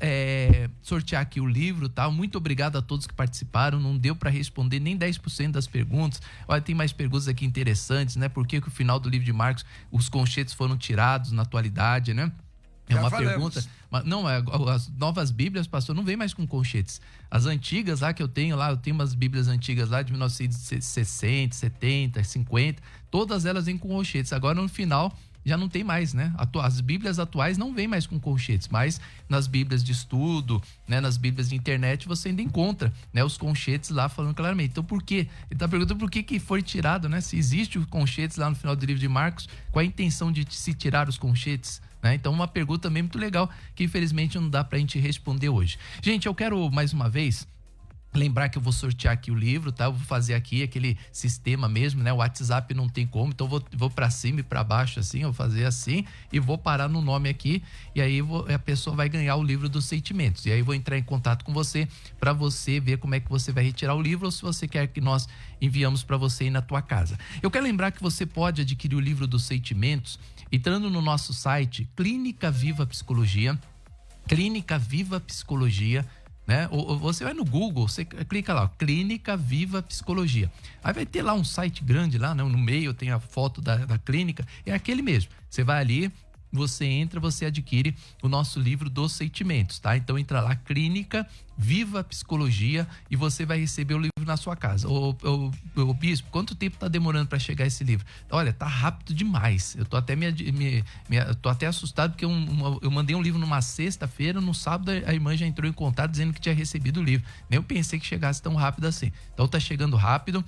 sortear aqui o livro, tá? Muito obrigado a todos que participaram, não deu para responder nem 10% das perguntas. Olha, tem mais perguntas aqui interessantes, né? Por que o final do livro de Marcos, os conchetes foram tirados na atualidade, né? É uma pergunta. Mas não, as novas Bíblias, pastor, não vem mais com colchetes. As antigas lá que eu tenho umas Bíblias antigas lá de 1960, 70, 50, todas elas vêm com colchetes. Agora no final já não tem mais, né? As Bíblias atuais não vêm mais com colchetes, mas nas Bíblias de estudo, né, nas Bíblias de internet, você ainda encontra, né, os colchetes lá falando claramente. Então, por quê? Ele está perguntando por que foi tirado, né? Se existe os colchetes lá no final do livro de Marcos, qual a intenção de se tirar os colchetes? Né? Então, uma pergunta também muito legal que, infelizmente, não dá pra gente responder hoje. Gente, eu quero, mais uma vez, lembrar que eu vou sortear aqui o livro, tá? Eu vou fazer aqui aquele sistema mesmo, né? O WhatsApp não tem como, então vou para cima e para baixo assim, eu vou fazer assim e vou parar no nome aqui e aí a pessoa vai ganhar o livro dos sentimentos. E aí vou entrar em contato com você para você ver como é que você vai retirar o livro ou se você quer que nós enviamos para você aí na tua casa. Eu quero lembrar que você pode adquirir o livro dos sentimentos entrando no nosso site Clínica Viva Psicologia, Clínica Viva Psicologia, né? Ou você vai no Google, você clica lá, Clínica Viva Psicologia. Aí vai ter lá um site grande lá, né? No meio tem a foto da clínica, é aquele mesmo. Você vai ali, você entra, você adquire o nosso livro dos sentimentos, tá? Então entra lá, Clínica Viva Psicologia, e você vai receber o livro na sua casa. Ô bispo, quanto tempo tá demorando para chegar esse livro? Olha, tá rápido demais. Eu tô até tô até assustado porque eu mandei um livro numa sexta-feira, no sábado a irmã já entrou em contato dizendo que tinha recebido o livro. Nem eu pensei que chegasse tão rápido assim. Então tá chegando rápido.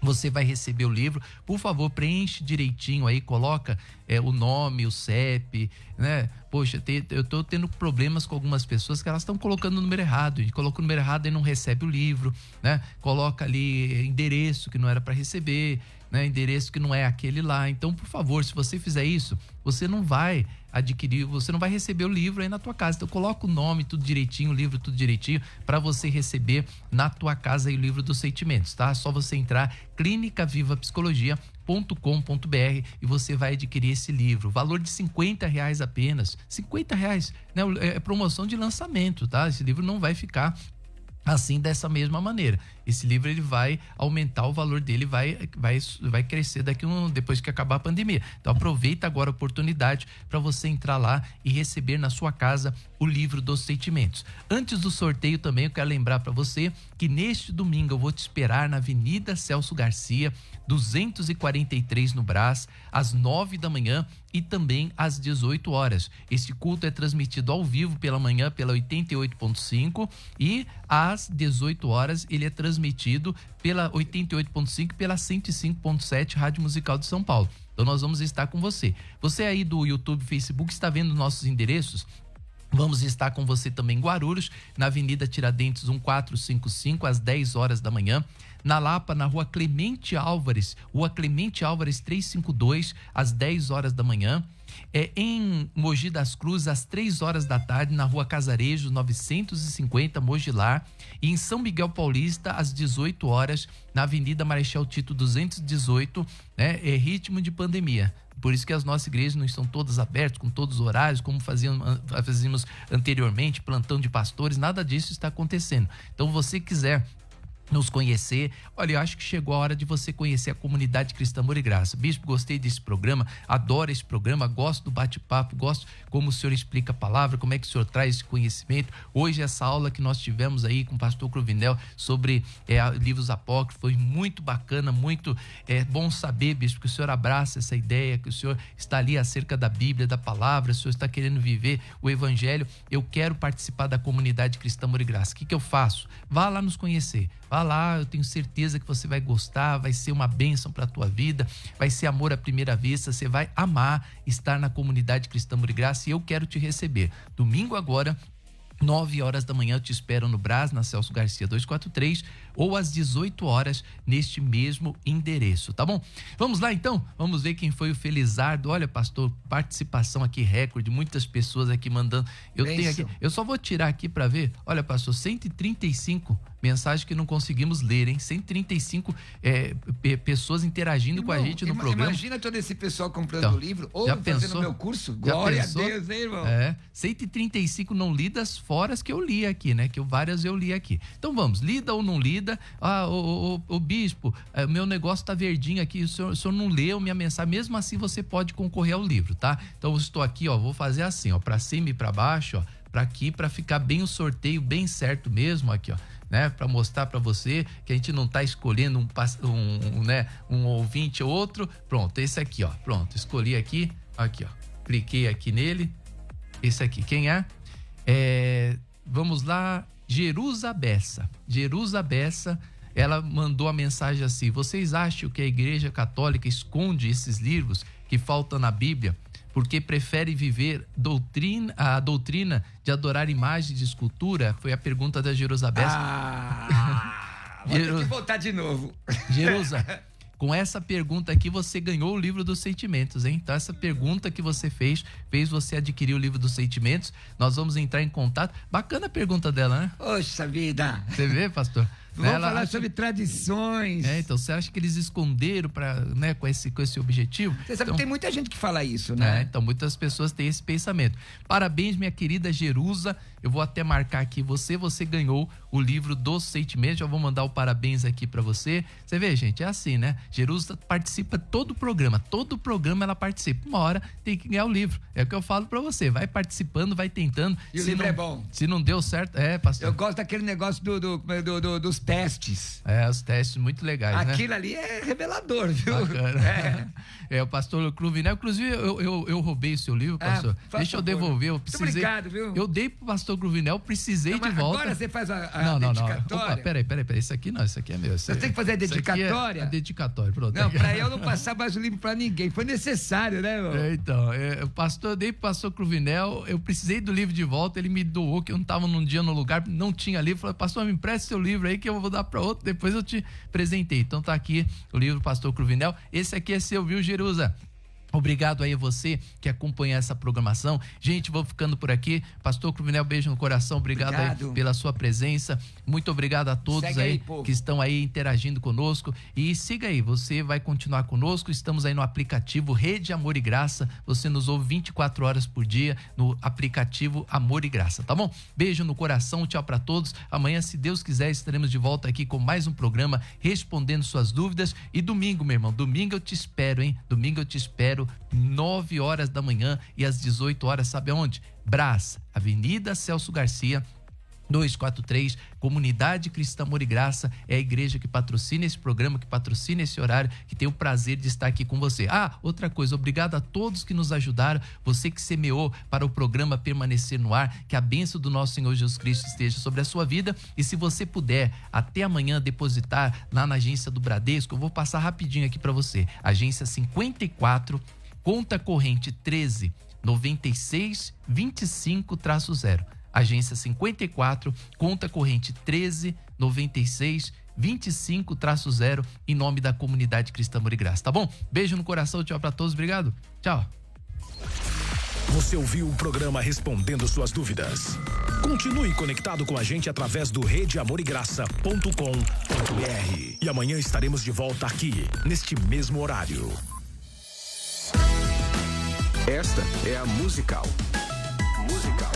Você vai receber o livro, por favor, preenche direitinho aí, coloca o nome, o CEP, né? Poxa, eu tô tendo problemas com algumas pessoas que elas estão colocando o número errado, e coloca o número errado e não recebe o livro, né? Coloca ali endereço que não era para receber, né? Endereço que não é aquele lá. Então, por favor, se você fizer isso, você não vai adquirir, você não vai receber o livro aí na tua casa. Então coloca o nome tudo direitinho, o livro tudo direitinho, para você receber na tua casa aí o livro dos sentimentos, tá? Só você entrar clinicavivapsicologia.com.br e você vai adquirir esse livro, valor de R$50 apenas, R$50, né? É promoção de lançamento, tá? Esse livro não vai ficar assim, dessa mesma maneira. Esse livro ele vai aumentar o valor dele, vai crescer depois que acabar a pandemia. Então aproveita agora a oportunidade para você entrar lá e receber na sua casa o livro dos sentimentos. Antes do sorteio também eu quero lembrar para você que neste domingo eu vou te esperar na Avenida Celso Garcia, 243 no Brás, às 9 da manhã e também às 18 horas. Este culto é transmitido ao vivo pela manhã pela 88.5 e às 18 horas ele é transmitido pela 88.5 e pela 105.7 Rádio Musical de São Paulo. Então nós vamos estar com você. Você aí do YouTube, Facebook, está vendo nossos endereços? Vamos estar com você também em Guarulhos, na Avenida Tiradentes 1455, às 10 horas da manhã. Na Lapa, na Rua Clemente Álvares 352, às 10 horas da manhã. Em Mogi das Cruzes, às 3 horas da tarde, na Rua Casarejo 950, Mogilar. E em São Miguel Paulista, às 18 horas, na Avenida Marechal Tito 218, né? É ritmo de pandemia. Por isso que as nossas igrejas não estão todas abertas, com todos os horários, como fazíamos anteriormente, plantão de pastores, nada disso está acontecendo. Então, você quiser nos conhecer, olha, eu acho que chegou a hora de você conhecer a comunidade Cristã Amor e Graça. Bispo, gostei desse programa, adoro esse programa, gosto do bate-papo, gosto como o senhor explica a palavra, como é que o senhor traz esse conhecimento. Hoje essa aula que nós tivemos aí com o pastor Cruvinel sobre livros apócrifos foi muito bacana, muito bom saber, bispo, que o senhor abraça essa ideia, que o senhor está ali acerca da Bíblia, da palavra, o senhor está querendo viver o evangelho. Eu quero participar da comunidade Cristã Amor e Graça. O que eu faço? Vá lá nos conhecer. Vá lá, eu tenho certeza que você vai gostar, vai ser uma bênção para a tua vida, vai ser amor à primeira vista, você vai amar estar na comunidade Cristã Amor e Graça e eu quero te receber. Domingo agora, 9 horas da manhã eu te espero no Brás, na Celso Garcia 243, ou às 18 horas neste mesmo endereço, tá bom? Vamos lá então, vamos ver quem foi o Felizardo. Olha, pastor, participação aqui recorde, muitas pessoas aqui mandando. Eu só vou tirar aqui para ver. Olha, pastor, 135 mensagens que não conseguimos ler, hein? 135 pessoas interagindo com a gente no programa. Imagina todo esse pessoal comprando o livro ou fazendo meu curso. Glória a Deus, hein, irmão? 135 não lidas fora as que eu li aqui, né? Que várias eu li aqui. Então vamos, lida ou não lida? O bispo, meu negócio tá verdinho aqui, o senhor não leu minha mensagem, mesmo assim você pode concorrer ao livro, tá? Então eu estou aqui, ó, vou fazer assim, ó, pra cima e pra baixo, ó, pra aqui, pra ficar bem o sorteio, bem certo mesmo, aqui, ó, né? Pra mostrar pra você que a gente não tá escolhendo um ouvinte ou outro. Pronto, esse aqui, ó, pronto, escolhi aqui, ó, cliquei aqui nele, esse aqui, quem é? Vamos lá, Jerusa Bessa, ela mandou a mensagem assim: vocês acham que a Igreja Católica esconde esses livros que faltam na Bíblia porque prefere viver a doutrina de adorar imagens de escultura? Foi a pergunta da Jerusa Bessa. Vou ter que voltar de novo. Jerusa, com essa pergunta aqui você ganhou o livro dos sentimentos, hein? Então essa pergunta que você fez você adquirir o livro dos sentimentos. Nós vamos entrar em contato. Bacana a pergunta dela, né? Poxa vida! Você vê, pastor? Vamos falar sobre tradições. Então você acha que eles esconderam com esse objetivo? Você sabe que tem muita gente que fala isso, né? Então muitas pessoas têm esse pensamento. Parabéns, minha querida Jerusa. Eu vou até marcar aqui você ganhou o livro dos sentimentos. Já vou mandar o parabéns aqui pra você. Você vê, gente, é assim, né? Jerusa participa todo o programa ela participa. Uma hora tem que ganhar o livro. É o que eu falo pra você. Vai participando, vai tentando. E o livro é bom. Se não deu certo, pastor. Eu gosto daquele negócio dos testes. Os testes muito legais, Aquilo ali é revelador, viu? Bacana. O pastor Cruvinel, inclusive eu roubei o seu livro, pastor. Deixa eu devolver, eu precisei. Muito obrigado, viu? Eu dei pro pastor Cruvinel, precisei de volta. Agora você faz a dedicatória? Opa, peraí. Isso aqui não, isso aqui é meu. Você tem que fazer a dedicatória? A dedicatória, pronto. Não, pra eu não passar mais o livro pra ninguém. Foi necessário, né, irmão? Eu dei pro pastor Cruvinel, eu precisei do livro de volta, ele me doou, que eu não tava num dia no lugar, não tinha livro. Falei, pastor, me empresta seu livro aí que eu vou dar pra outro, depois eu te presentei. Então tá aqui o livro do pastor Cruvinel. Esse aqui é seu, viu, Jerusa? Obrigado aí a você que acompanha essa programação. Gente, vou ficando por aqui. Pastor Cruvinel, beijo no coração. Obrigado aí pela sua presença. Muito obrigado a todos aí que estão aí interagindo conosco. E siga aí, você vai continuar conosco. Estamos aí no aplicativo Rede Amor e Graça. Você nos ouve 24 horas por dia no aplicativo Amor e Graça, tá bom? Beijo no coração, tchau pra todos. Amanhã, se Deus quiser, estaremos de volta aqui com mais um programa respondendo suas dúvidas. E domingo, meu irmão, domingo eu te espero, hein? Domingo eu te espero 9 horas da manhã e às 18 horas, sabe aonde? Brás, Avenida Celso Garcia, 243, Comunidade Cristã Amor e Graça, é a igreja que patrocina esse programa, que patrocina esse horário, que tem o prazer de estar aqui com você. Outra coisa, obrigado a todos que nos ajudaram, você que semeou para o programa permanecer no ar, que a bênção do nosso Senhor Jesus Cristo esteja sobre a sua vida. E se você puder, até amanhã depositar lá na agência do Bradesco, eu vou passar rapidinho aqui para você, agência 54, conta corrente 13 96 25-0. Agência 54, conta corrente 13 96 25-0, em nome da Comunidade Cristã Amor e Graça, tá bom? Beijo no coração, tchau pra todos, obrigado. Tchau. Você ouviu o programa Respondendo Suas Dúvidas. Continue conectado com a gente através do redeamorigraça.com.br. E amanhã estaremos de volta aqui, neste mesmo horário. Esta é a Musical. Musical.